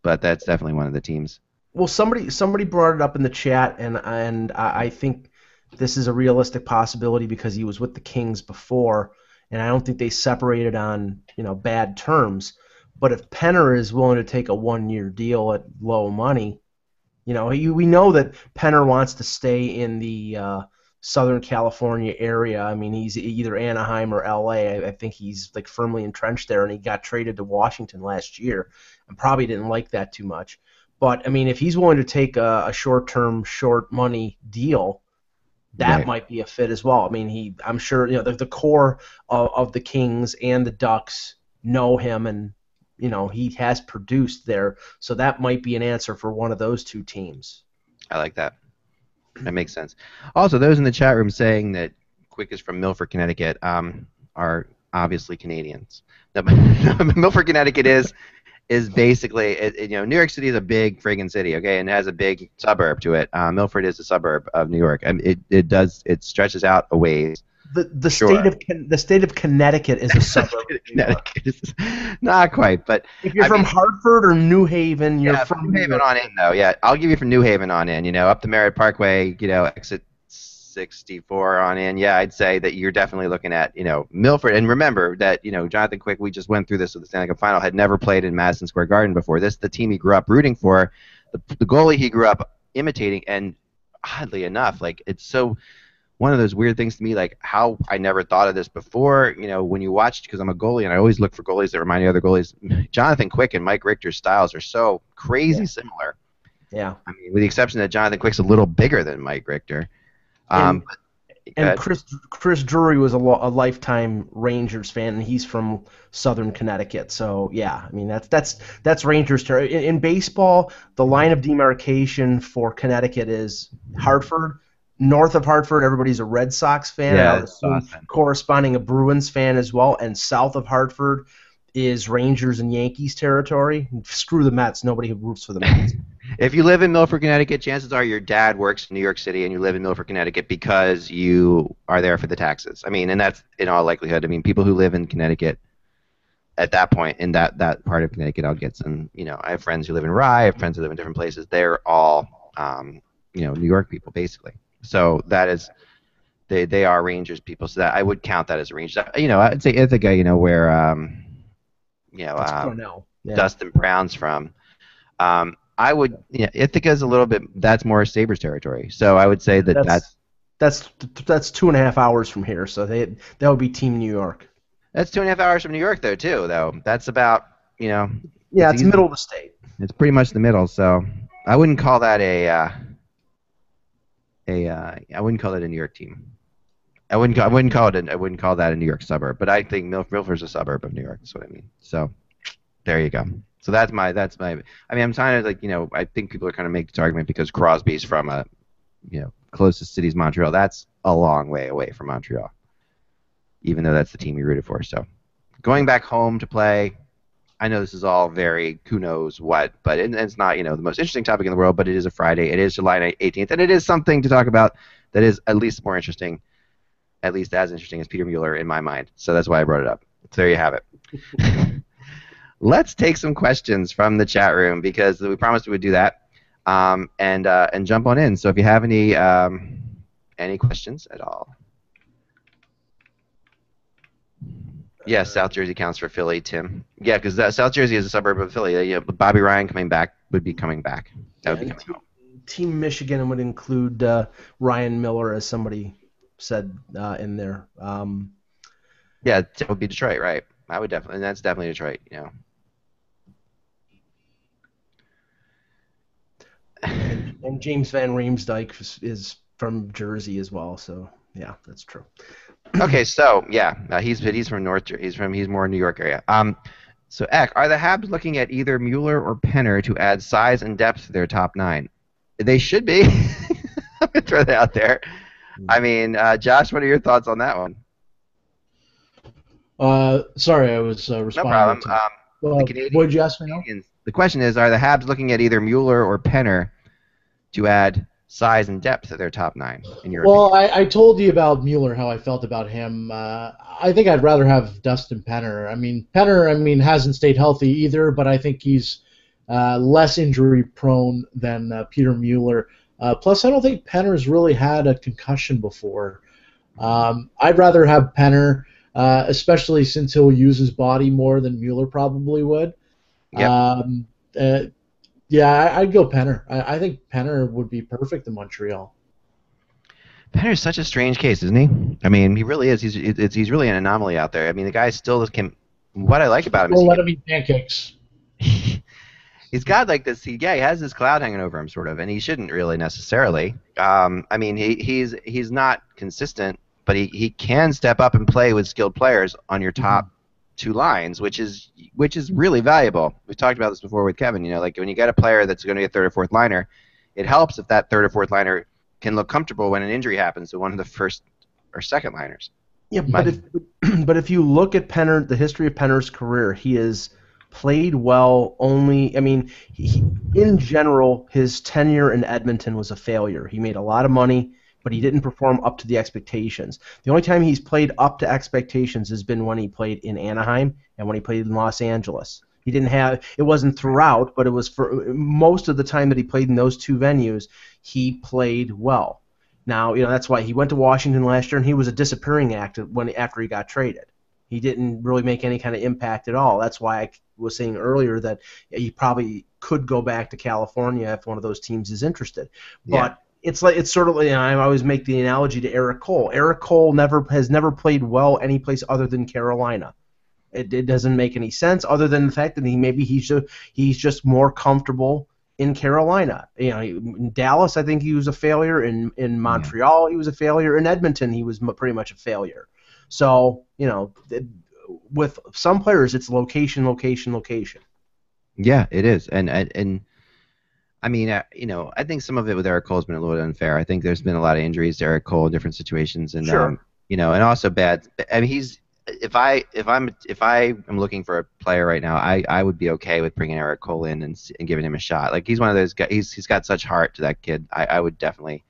but that's definitely one of the teams. Well, somebody brought it up in the chat, and I think this is a realistic possibility because he was with the Kings before, and I don't think they separated on bad terms. But if Penner is willing to take a 1-year deal at low money, we know that Penner wants to stay in the Southern California area. I mean, he's either Anaheim or LA. I think he's like firmly entrenched there, and he got traded to Washington last year, and probably didn't like that too much. But I mean, if he's willing to take a short-term, short money deal, that might be a fit as well. I mean, I'm sure the core of the Kings and the Ducks know him, and he has produced there, so that might be an answer for one of those two teams. I like that. That makes sense. Also, those in the chat room saying that Quick is from Milford, Connecticut, are obviously Canadians. No, Milford, Connecticut is basically New York City is a big friggin' city, okay, and it has a big suburb to it. Milford is a suburb of New York, and it stretches out a ways. The state of Connecticut is a suburb. Connecticut is not quite, but if you're from Hartford or New Haven, you're from New Haven on in, though. Yeah, I'll give you from New Haven on in. Up the Merritt Parkway, exit 64 on in. Yeah, I'd say that you're definitely looking at Milford. And remember that Jonathan Quick, we just went through this with the Stanley Cup Final, had never played in Madison Square Garden before. This is the team he grew up rooting for, the goalie he grew up imitating, and oddly enough, like it's so. One of those weird things to me, like how I never thought of this before, when you watch, because I'm a goalie and I always look for goalies that remind me of other goalies. Jonathan Quick and Mike Richter's styles are so crazy similar. Yeah. I mean, with the exception that Jonathan Quick's a little bigger than Mike Richter. And Chris Drury was a lifetime Rangers fan, and he's from Southern Connecticut. So yeah, I mean that's Rangers territory. In baseball, the line of demarcation for Connecticut is Hartford. North of Hartford, everybody's a Red Sox fan. Yeah, and awesome. Corresponding a Bruins fan as well. And south of Hartford is Rangers and Yankees territory. Screw the Mets. Nobody roots for the Mets. If you live in Milford, Connecticut, chances are your dad works in New York City and you live in Milford, Connecticut because you are there for the taxes. I mean, and that's in all likelihood. I mean, people who live in Connecticut at that point, in that part of Connecticut, I'll get some, I have friends who live in Rye, I have friends who live in different places. They're all, New York people, basically. So that is, they are Rangers people. So that I would count that as a Rangers. I'd say Ithaca. Where Dustin Brown's from. I would. Ithaca's a little bit. That's more Sabres territory. So I would say that's 2.5 hours from here. So that would be Team New York. That's 2.5 hours from New York, though. That's about. Yeah, it's middle of the state. It's pretty much the middle. So I wouldn't call that I wouldn't call it a New York team. I wouldn't call that a New York suburb. But I think Milford's a suburb of New York. That's what I mean. So there you go. So that's my. I mean, I'm trying to I think people are kind of making this argument because Crosby's from closest city's Montreal. That's a long way away from Montreal, even though that's the team he rooted for. So going back home to play. I know this is all very who knows what, but it's not the most interesting topic in the world. But it is a Friday. It is July 18th, and it is something to talk about that is at least more interesting, at least as interesting as Peter Mueller in my mind. So that's why I brought it up. So there you have it. Let's take some questions from the chat room because we promised we would do that, and jump on in. So if you have any questions at all. Yes, South Jersey counts for Philly, Tim. Yeah, because South Jersey is a suburb of Philly. Bobby Ryan would be coming back. That would be coming home. Team Michigan would include Ryan Miller, as somebody said in there. Yeah, it would be Detroit, right? I would definitely, and that's definitely Detroit. And James Van Riemsdyk is from Jersey as well, so yeah, that's true. Okay, so yeah, he's from North. He's more New York area. So Eck, are the Habs looking at either Mueller or Penner to add size and depth to their top 9? They should be. I'm gonna throw that out there. I mean, Josh, what are your thoughts on that one? Sorry, I was No responding problem. to. What did you ask me now? The question is, are the Habs looking at either Mueller or Penner to add size and depth to their top 9, in your Well, opinion? I told you about Mueller, how I felt about him. I think I'd rather have Dustin Penner. Penner, hasn't stayed healthy either, but I think he's less injury prone than Peter Mueller. Plus, I don't think Penner's really had a concussion before. I'd rather have Penner, especially since he'll use his body more than Mueller probably would. Yep. Yeah, I'd go Penner. I think Penner would be perfect in Montreal. Penner's such a strange case, isn't he? I mean, he really is. He's really an anomaly out there. I mean, the guy still can. What I like about him is We'll let him eat pancakes. he's got like this. He has this cloud hanging over him, sort of, and he shouldn't really necessarily. He's not consistent, but he can step up and play with skilled players on your top 2 lines, which is really valuable. We've talked about this before with Kevin. Like when you get a player that's going to be a 3rd or 4th liner, it helps if that 3rd or 4th liner can look comfortable when an injury happens to one of the 1st or 2nd liners. Yeah, but if you look at Penner, the history of Penner's career, he has played well only. In general, his tenure in Edmonton was a failure. He made a lot of money, but he didn't perform up to the expectations. The only time he's played up to expectations has been when he played in Anaheim and when he played in Los Angeles. It wasn't throughout, but it was for most of the time that he played in those 2 venues, he played well. Now, that's why he went to Washington last year, and he was a disappearing act after he got traded. He didn't really make any kind of impact at all. That's why I was saying earlier that he probably could go back to California if one of those teams is interested. But it's sort of I always make the analogy to Eric Cole. Eric Cole has never played well any place other than Carolina. It doesn't make any sense other than the fact that he's just more comfortable in Carolina. In Dallas, I think he was a failure. In Montreal, he was a failure. In Edmonton, he was pretty much a failure. So, with some players, it's location, location, location. Yeah, it is. And I think some of it with Eric Cole has been a little bit unfair. I think there's been a lot of injuries to Eric Cole in different situations, and sure. And also bad. I mean, if I am looking for a player right now, I would be okay with bringing Eric Cole in and giving him a shot. Like he's one of those guys. He's got such heart to that kid. I would definitely.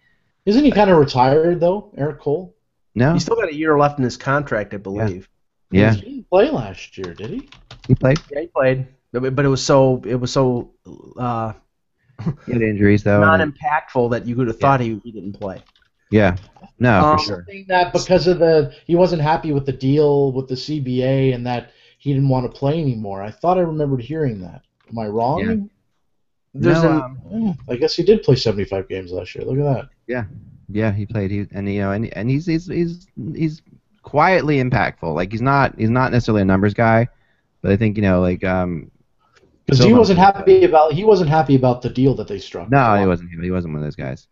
Isn't he kind of retired though, Eric Cole? No. He's still got a year left in his contract, I believe. Yeah. He didn't play last year, did he? He played. Yeah, he played. But it was so he had injuries though. Non-impactful that you could have thought he didn't play. Yeah. No, for sure. Saying that because he wasn't happy with the deal with the CBA and that he didn't want to play anymore. I thought I remembered hearing that. Am I wrong? Yeah. I guess he did play 75 games last year. Look at that. Yeah. Yeah, he played. He's quietly impactful. Like he's not necessarily a numbers guy, but I think because he wasn't happy about the deal that they struck. No, he wasn't. He wasn't one of those guys.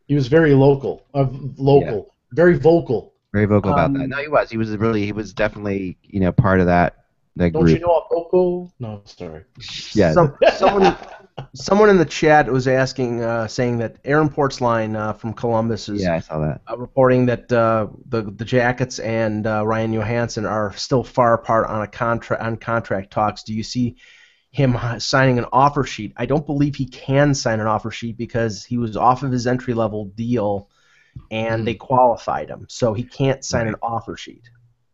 He was very local, very vocal. Very vocal about that. No, he was. He was definitely part of that group. Don't you know I'm vocal? No, sorry. Yeah. Someone in the chat was asking, saying that Aaron Portzline from Columbus is I saw that. Reporting that the Jackets and Ryan Johansson are still far apart on contract talks. Do you see him signing an offer sheet? I don't believe he can sign an offer sheet because he was off of his entry-level deal and they qualified him, so he can't sign an offer sheet.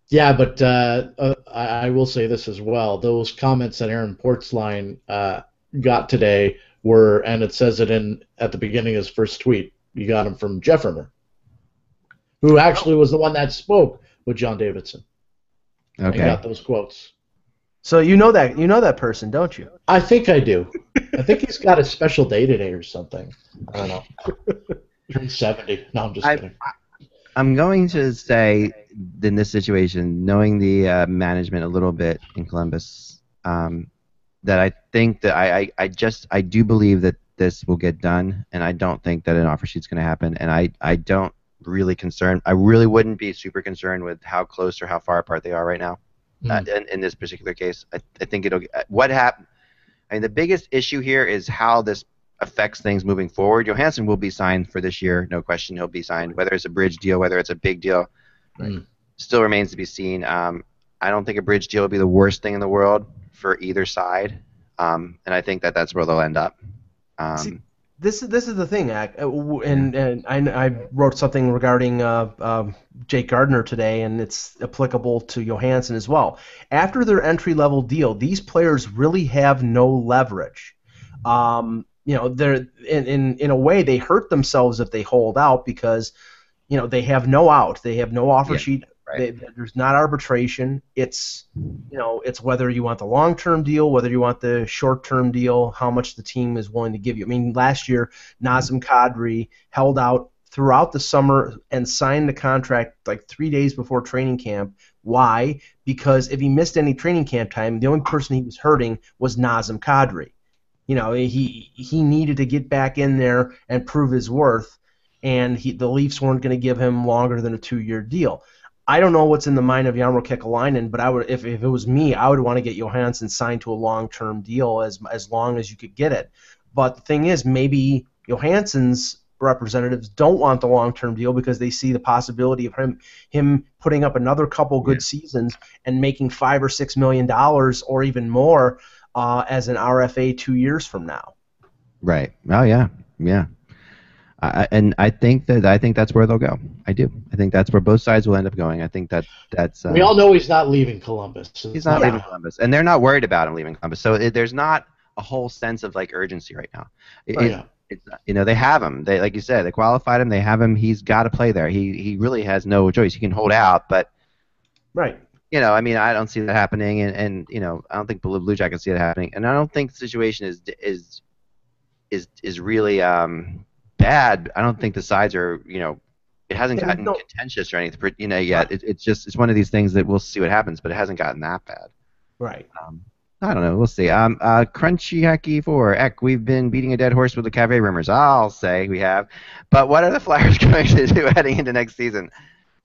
Yeah, but I will say this as well. Those comments that Aaron Portzline got today were, and it says it at the beginning of his first tweet, you got him from Jefferman, who actually was the one that spoke with John Davidson. Okay. And got those quotes. So you know that person, don't you? I think I do. I think he's got a special day today or something. I don't know. Turned 70. No, I'm just kidding. I'm going to say, in this situation, knowing the management a little bit in Columbus, that I think that I do believe that this will get done, and I don't think that an offer sheet's going to happen, and I don't really I really wouldn't be super concerned with how close or how far apart they are right now. In this particular case, I think what happened. I mean, the biggest issue here is how this affects things moving forward. Johansson will be signed for this year, no question. He'll be signed, whether it's a bridge deal, whether it's a big deal, still remains to be seen. I don't think a bridge deal would be the worst thing in the world for either side, and I think that that's where they'll end up. See, this is the thing, and I wrote something regarding Jake Gardner today, and it's applicable to Johansson as well. After their entry-level deal, these players really have no leverage. They're in a way they hurt themselves if they hold out because they have no out, they have no offer sheet. Right. There's not arbitration. It's it's whether you want the long-term deal, whether you want the short-term deal, how much the team is willing to give you. I mean, last year Nazem Kadri held out throughout the summer and signed the contract like 3 days before training camp. Why? Because if he missed any training camp time, the only person he was hurting was Nazem Kadri. He needed to get back in there and prove his worth, and the Leafs weren't going to give him longer than a 2-year deal. I don't know what's in the mind of Jarmo Kekalainen, but I would, if it was me, I would want to get Johansson signed to a long-term deal as long as you could get it. But the thing is, maybe Johansson's representatives don't want the long-term deal because they see the possibility of him putting up another couple good seasons and making $5 or $6 million or even more as an RFA 2 years from now. Right. Oh yeah. And I think that's where they'll go. I do. I think that's where both sides will end up going. I think that's. We all know he's not leaving Columbus. So he's not leaving Columbus, and they're not worried about him leaving Columbus. So there's not a whole sense of like urgency right now. It's they have him. They, like you said, they qualified him. They have him. He's got to play there. He really has no choice. He can hold out, but right. I mean, I don't see that happening, and I don't think Blue Jackets see it happening, and I don't think the situation is really bad. I don't think the sides are, it hasn't gotten contentious or anything, yet. It's one of these things that we'll see what happens, but it hasn't gotten that bad. Right. I don't know. We'll see. Crunchy Hacky 4. Eck, we've been beating a dead horse with the Cave rumors. I'll say we have. But what are the Flyers going to do heading into next season?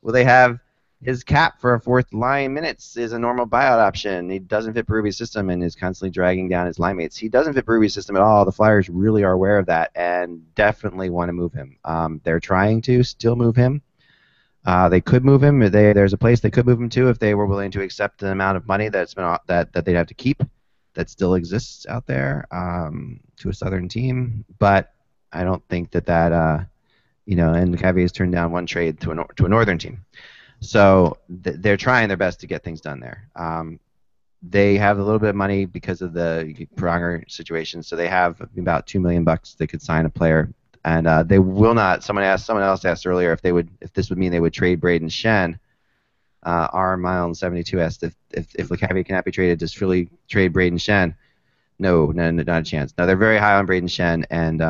Will they have his cap for a fourth line minutes is a normal buyout option. He doesn't fit Berube's system and is constantly dragging down his line mates. He doesn't fit Berube's system at all. The Flyers really are aware of that and definitely want to move him. They're trying to still move him. They could move him. There's a place they could move him to if they were willing to accept an amount of money that they'd have to keep that still exists out there to a Southern team. But I don't think that and Cave has turned down one trade to a Northern team. So they're trying their best to get things done there. They have a little bit of money because of the Pronger situation, so they have about $2 million they could sign a player, and they will not. Someone else asked earlier if this would mean they would trade Braden Shen. R-Mile72 asked if LeCavier cannot be traded, does Philly trade Braden Shen? No, not a chance. No, they're very high on Braden Shen, and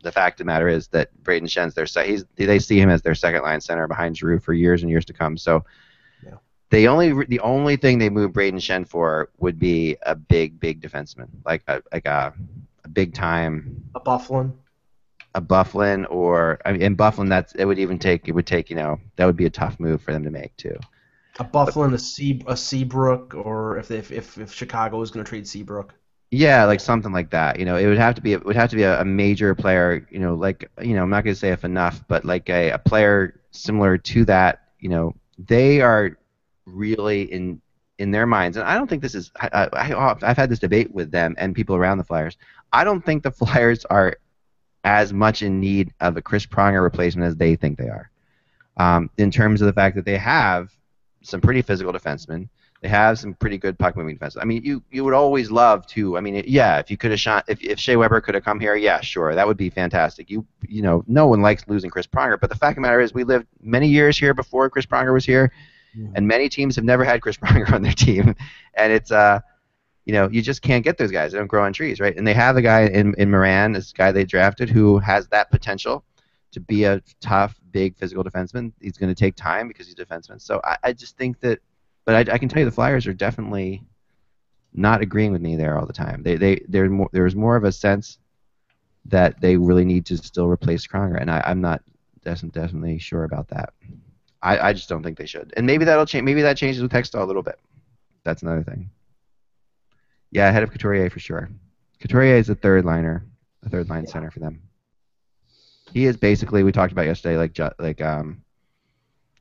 the fact of the matter is that Braden Shen's they see him as their second line center behind Giroux for years and years to come. So the only thing they move Braden Shen for would be a big defenseman, like a big time Bufflin, or in Bufflin that would be a tough move for them to make too. A Bufflin, a Seabrook, or if Chicago is going to trade Seabrook. Yeah, like something like that. It would have to be a major player. I'm not going to say if enough, but like a player similar to that. They are really in their minds, and I don't think this is. I've had this debate with them and people around the Flyers. I don't think the Flyers are as much in need of a Chris Pronger replacement as they think they are. In terms of the fact that they have some pretty physical defensemen. They have some pretty good puck-moving defense. I mean, you would always love to. I mean, if you could have shot, if Shea Weber could have come here, yeah, sure, that would be fantastic. No one likes losing Chris Pronger, but the fact of the matter is, we lived many years here before Chris Pronger was here, and many teams have never had Chris Pronger on their team, and it's you just can't get those guys. They don't grow on trees, right? And they have a guy in Moran, this guy they drafted, who has that potential to be a tough, big, physical defenseman. He's going to take time because he's a defenseman. So I just think that. But I can tell you the Flyers are definitely not agreeing with me there all the time. There's more of a sense that they really need to still replace Pronger, and I'm not definitely sure about that. I just don't think they should. And maybe that'll change. Maybe that changes with Hextall a little bit. That's another thing. Yeah, ahead of Couturier for sure. Couturier is a third line center for them. He is basically, we talked about yesterday, like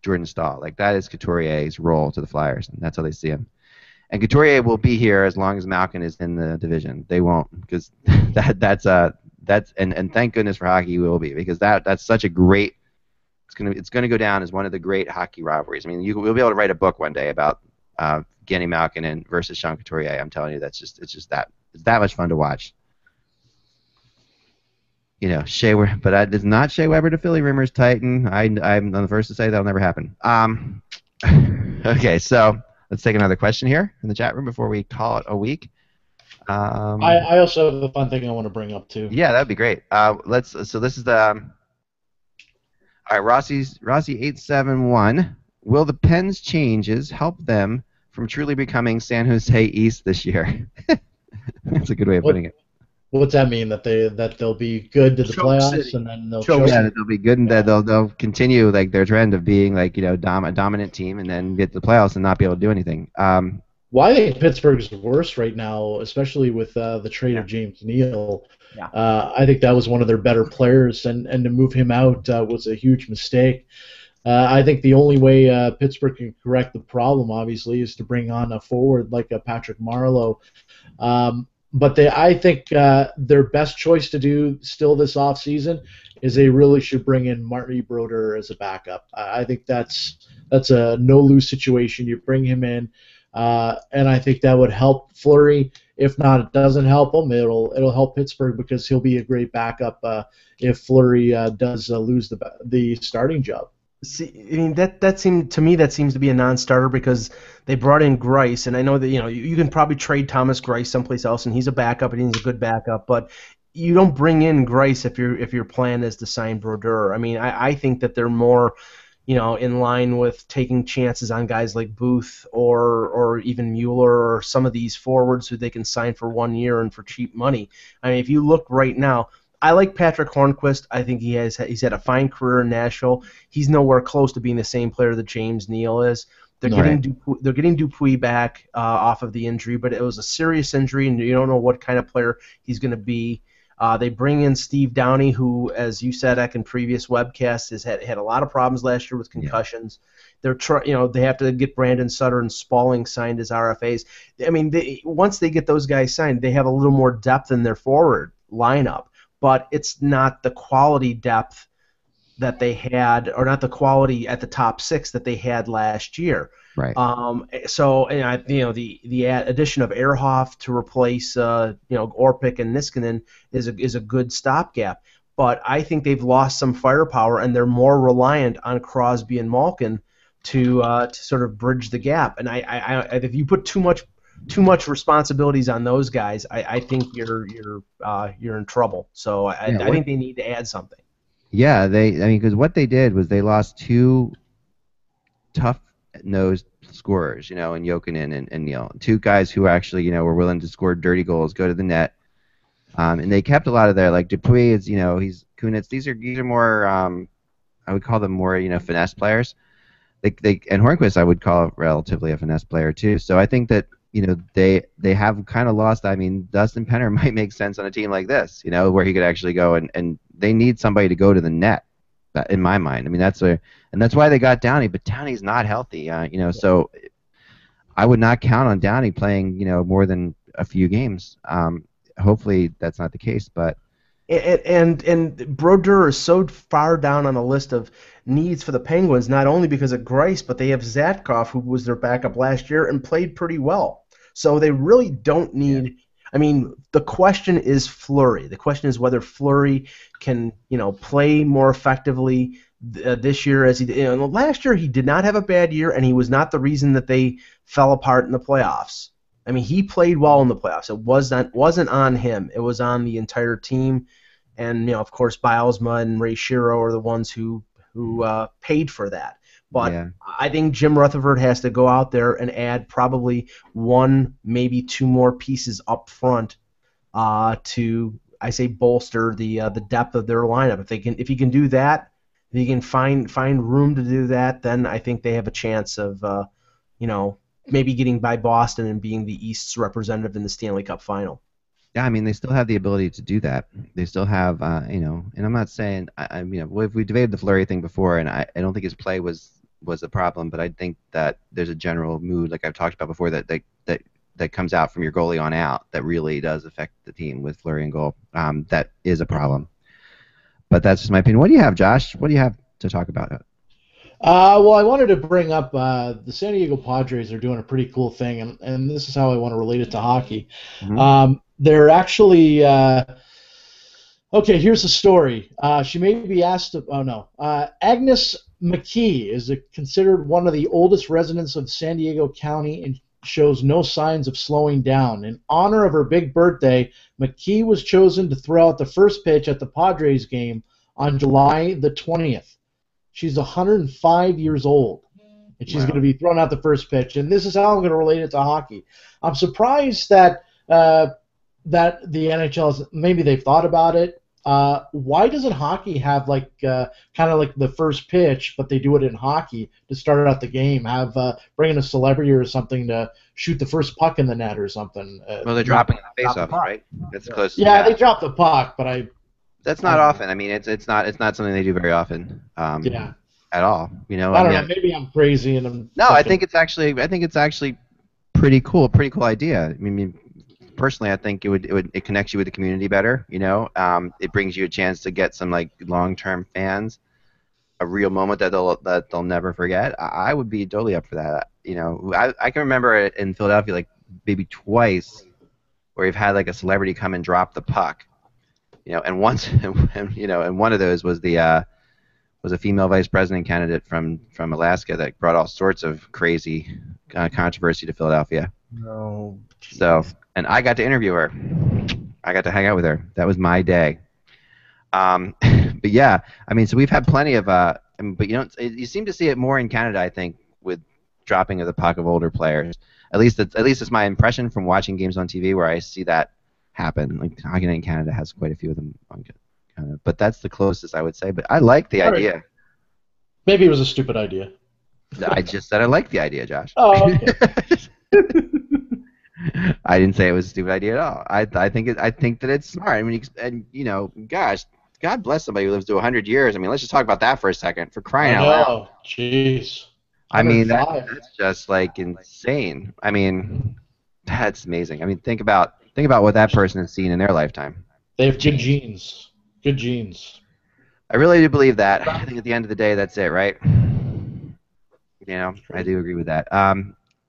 Jordan Staal. Like that is Couturier's role to the Flyers, and that's how they see him. And Couturier will be here as long as Malkin is in the division. They won't, because that's and thank goodness for hockey, he will be, because that's such a great. It's gonna go down as one of the great hockey rivalries. I mean, we'll be able to write a book one day about Genny Malkin versus Sean Couturier. I'm telling you, it's that much fun to watch. You know, Shea Weber, but it's not Shea Weber to Philly Rumors Titan. I'm the first to say that'll never happen. Okay, so let's take another question here in the chat room before we call it a week. I also have a fun thing I want to bring up too. Yeah, that'd be great. So this is the all right, Rossi 871. Will the Pens changes help them from truly becoming San Jose East this year? That's a good way of putting it. What's that mean? That they'll be good to the playoffs City. and then they'll choke? Yeah, that they'll be good and that they'll continue like their trend of being like a dominant team and then get to the playoffs and not be able to do anything. Well, I think Pittsburgh's worse right now, especially with the trade of James Neal. Yeah. I think that was one of their better players, and to move him out was a huge mistake. I think the only way Pittsburgh can correct the problem, obviously, is to bring on a forward like a Patrick Marleau. But I think their best choice to do still this offseason is they really should bring in Marty Brodeur as a backup. I think that's a no-lose situation. You bring him in, and I think that would help Fleury. If not, it doesn't help him. It'll help Pittsburgh because he'll be a great backup if Fleury does lose the starting job. See, I mean that seems to be a non-starter because they brought in Grice, and I know that you can probably trade Thomas Grice someplace else, and he's a backup and he's a good backup, but you don't bring in Grice if your plan is to sign Brodeur. I mean, I think that they're more in line with taking chances on guys like Booth or even Mueller or some of these forwards who they can sign for 1 year and for cheap money. I mean, if you look right now. I like Patrick Hornquist. I think he's had a fine career in Nashville. He's nowhere close to being the same player that James Neal is. They're getting Dupuis back off of the injury, but it was a serious injury, and you don't know what kind of player he's going to be. They bring in Steve Downey, who, as you said in previous webcasts, has had a lot of problems last year with concussions. Yeah. They have to get Brandon Sutter and Spaulding signed as RFAs. I mean, once they get those guys signed, they have a little more depth in their forward lineup. But it's not the quality depth that they had, or not the quality at the top six that they had last year. Right. So the addition of Ehrhoff to replace Orpik and Niskanen is a good stopgap. But I think they've lost some firepower, and they're more reliant on Crosby and Malkin to sort of bridge the gap. And I if you put too much responsibilities on those guys, I think you're in trouble. So I think they need to add something. Yeah, because what they did was they lost two tough-nosed scorers, in Jokinen and Neal. Two guys who actually, were willing to score dirty goals, go to the net. And they kept a lot of their, like Dupuis is, he's Kunitz. These are more, I would call them more, finesse players. And Hornquist I would call relatively a finesse player too. So I think that they have kind of lost. I mean, Dustin Penner might make sense on a team like this, where he could actually go and they need somebody to go to the net. In my mind, I mean that's why they got Downey, but Downey's not healthy, So I would not count on Downey playing, more than a few games. Hopefully that's not the case, but. And Brodeur is so far down on the list of needs for the Penguins, not only because of Grice, but they have Zatkov, who was their backup last year and played pretty well. So they really don't need. Yeah. I mean, the question is Fleury. The question is whether Fleury can, play more effectively this year as he did. Last year he did not have a bad year, and he was not the reason that they fell apart in the playoffs. I mean, he played well in the playoffs. It wasn't on him. It was on the entire team. And, of course, Bilesma and Ray Shero are the ones who paid for that. But I think Jim Rutherford has to go out there and add probably one, maybe two more pieces up front to, I say, bolster the depth of their lineup. If he can do that, if he can find room to do that, then I think they have a chance of, maybe getting by Boston and being the East's representative in the Stanley Cup final. Yeah, I mean, they still have the ability to do that. They still have, and I'm not saying, if we debated the Fleury thing before, and I don't think his play was was a problem, but I think that there's a general mood, like I've talked about before, that comes out from your goalie on out that really does affect the team with Fleury and goal. That is a problem. But that's just my opinion. What do you have, Josh? What do you have to talk about? Well, I wanted to bring up the San Diego Padres are doing a pretty cool thing, and this is how I want to relate it to hockey. Mm-hmm. They're actually okay. Here's the story. She may be asked. Oh no, Agnes McKee is considered one of the oldest residents of San Diego County and shows no signs of slowing down. In honor of her big birthday, McKee was chosen to throw out the first pitch at the Padres game on July the 20th. She's 105 years old, and she's going to be throwing out the first pitch. And this is how I'm going to relate it to hockey. I'm surprised that that the NHL has, maybe they've thought about it. Why doesn't hockey have like kind of like the first pitch, but they do it in hockey to start out the game? Have bring in a celebrity or something to shoot the first puck in the net or something. Well, they're dropping the face-off, right? That's close. Yeah, they drop the puck, but that's not often. I mean, it's not something they do very often. Yeah. At all. You know. I don't know. Maybe I'm crazy and I'm. No, I think it's actually pretty cool. Pretty cool idea. I mean, personally, I think it connects you with the community better. You know, it brings you a chance to get some like long-term fans, a real moment that they'll never forget. I would be totally up for that. You know, I can remember it in Philadelphia like maybe twice, where you've had like a celebrity come and drop the puck. You know, and once, and one of those was was a female vice president candidate from Alaska that brought all sorts of crazy controversy to Philadelphia. No. So, and I got to interview her. I got to hang out with her. That was my day. But yeah, I mean, so we've had plenty of, but you seem to see it more in Canada, I think, with dropping of the puck of older players. At least it's my impression from watching games on TV where I see that happen. Like Hockey Night in Canada has quite a few of them on kind of, but that's the closest I would say. But I like the idea. Right. Maybe it was a stupid idea. I just said I like the idea, Josh. Oh, okay. I didn't say it was a stupid idea at all. I think that it's smart. I mean, and gosh, God bless somebody who lives to 100 years. I mean, let's just talk about that for a second. For crying out loud. Jeez. I mean, that's just like insane. I mean, that's amazing. I mean, think about what that person has seen in their lifetime. They have good genes. Good genes. I really do believe that. I think at the end of the day, that's it, right? You know, I do agree with that.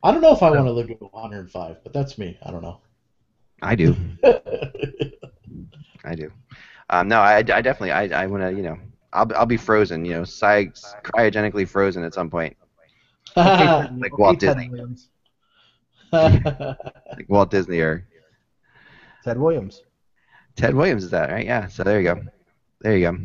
I don't know if I want to live to 105, but that's me. I don't know. I do. I do. No, I definitely. I want to. I'll be frozen. Cryogenically frozen at some point. Like Walt Disney. Like Walt Disney or Ted Williams. Ted Williams is that, right? Yeah. So there you go.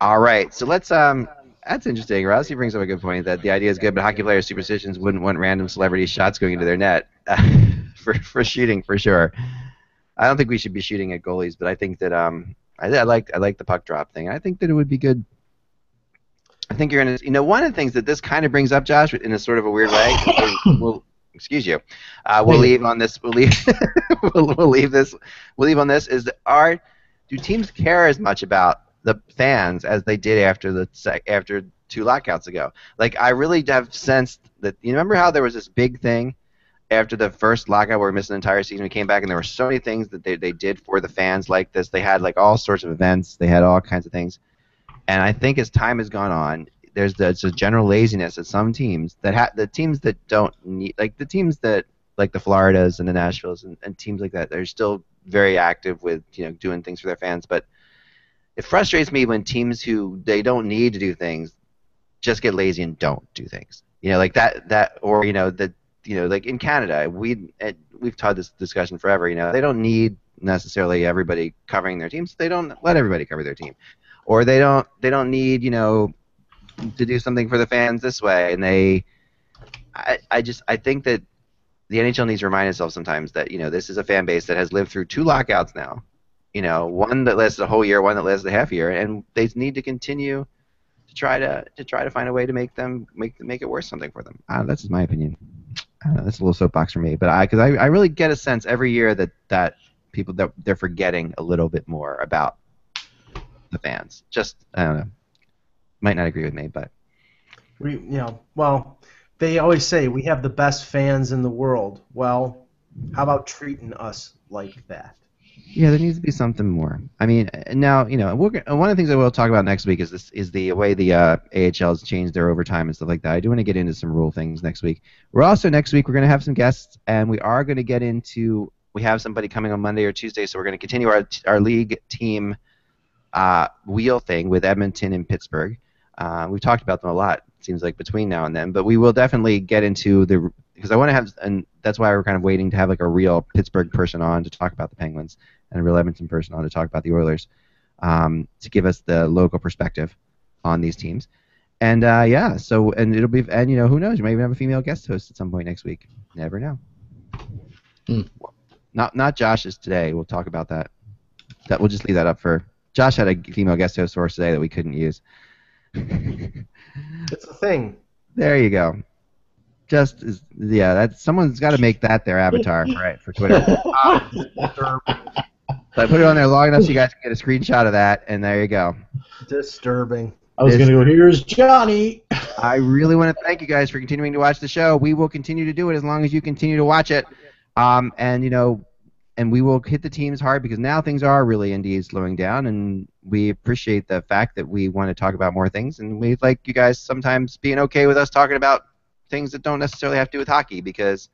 All right. So let's that's interesting. Rousey brings up a good point that the idea is good, but hockey players' superstitions wouldn't want random celebrity shots going into their net for shooting for sure. I don't think we should be shooting at goalies, but I think that I like the puck drop thing. I think that it would be good. I think you're gonna one of the things that this kind of brings up, Josh, in a sort of a weird way. Excuse you. We'll leave on this. We'll leave. we'll leave this. We'll leave on this. Do teams care as much about the fans as they did after 2 lockouts ago? Like I really have sensed that. You remember how there was this big thing after the first lockout where we missed an entire season? We came back and there were so many things that they did for the fans like this. They had like all sorts of events. They had all kinds of things. And I think as time has gone on, there's a general laziness at some teams the teams that don't need, like the teams that like the Floridas and the Nashvilles and teams like that, they're still very active with doing things for their fans. But it frustrates me when teams who they don't need to do things just get lazy and don't do things. Like that or like in Canada, we've had this discussion forever. They don't need necessarily everybody covering their teams. They don't let everybody cover their team, or they don't need to do something for the fans this way. And I think that the NHL needs to remind itself sometimes that this is a fan base that has lived through 2 lockouts now. One that lasted a whole year, one that lasted a half year, and they need to continue to try to find a way to make it worth something for them. That's just my opinion. I don't know, that's a little soapbox for me, but because I really get a sense every year that people that they're forgetting a little bit more about the fans. Just I don't know. Might not agree with me, but Well, they always say we have the best fans in the world. Well, how about treating us like that? Yeah, there needs to be something more. I mean, now one of the things that we'll talk about next week is the way the AHL has changed their overtime and stuff like that. I do want to get into some rule things next week. Next week we're going to have some guests, and we are going to get into. We have somebody coming on Monday or Tuesday, so we're going to continue our league team wheel thing with Edmonton and Pittsburgh. We've talked about them a lot, it seems like, between now and then, but we will definitely get into because I want to have, and that's why we're kind of waiting to have like a real Pittsburgh person on to talk about the Penguins and a real Edmonton person on to talk about the Oilers, to give us the local perspective on these teams. And and it'll be, and who knows, you might even have a female guest host at some point next week. Never know. Not Josh's today. We'll talk about that. We'll just leave that up for. Josh had a female guest host for us today that we couldn't use. It's a thing. There you go. Someone's got to make that their avatar, right, for Twitter. So I put it on there long enough so you guys can get a screenshot of that, and there you go. Disturbing. I was going to go, here's Johnny. I really want to thank you guys for continuing to watch the show. We will continue to do it as long as you continue to watch it. And we will hit the teams hard because now things are really indeed slowing down, and we appreciate the fact that we want to talk about more things, and we like you guys sometimes being okay with us talking about things that don't necessarily have to do with hockey because,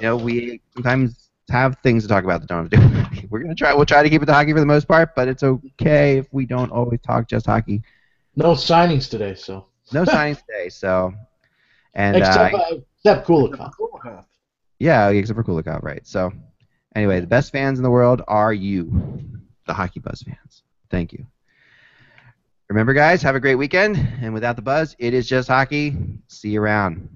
we sometimes have things to talk about that don't have to do with hockey. We'll try to keep it to hockey for the most part, but it's okay if we don't always talk just hockey. No signings today, so. No signings today, so. And except Kulikov. Yeah, except for Kulikov, right. So, anyway, the best fans in the world are you, the Hockey Buzz fans. Thank you. Remember, guys, have a great weekend. And without the buzz, it is just hockey. See you around.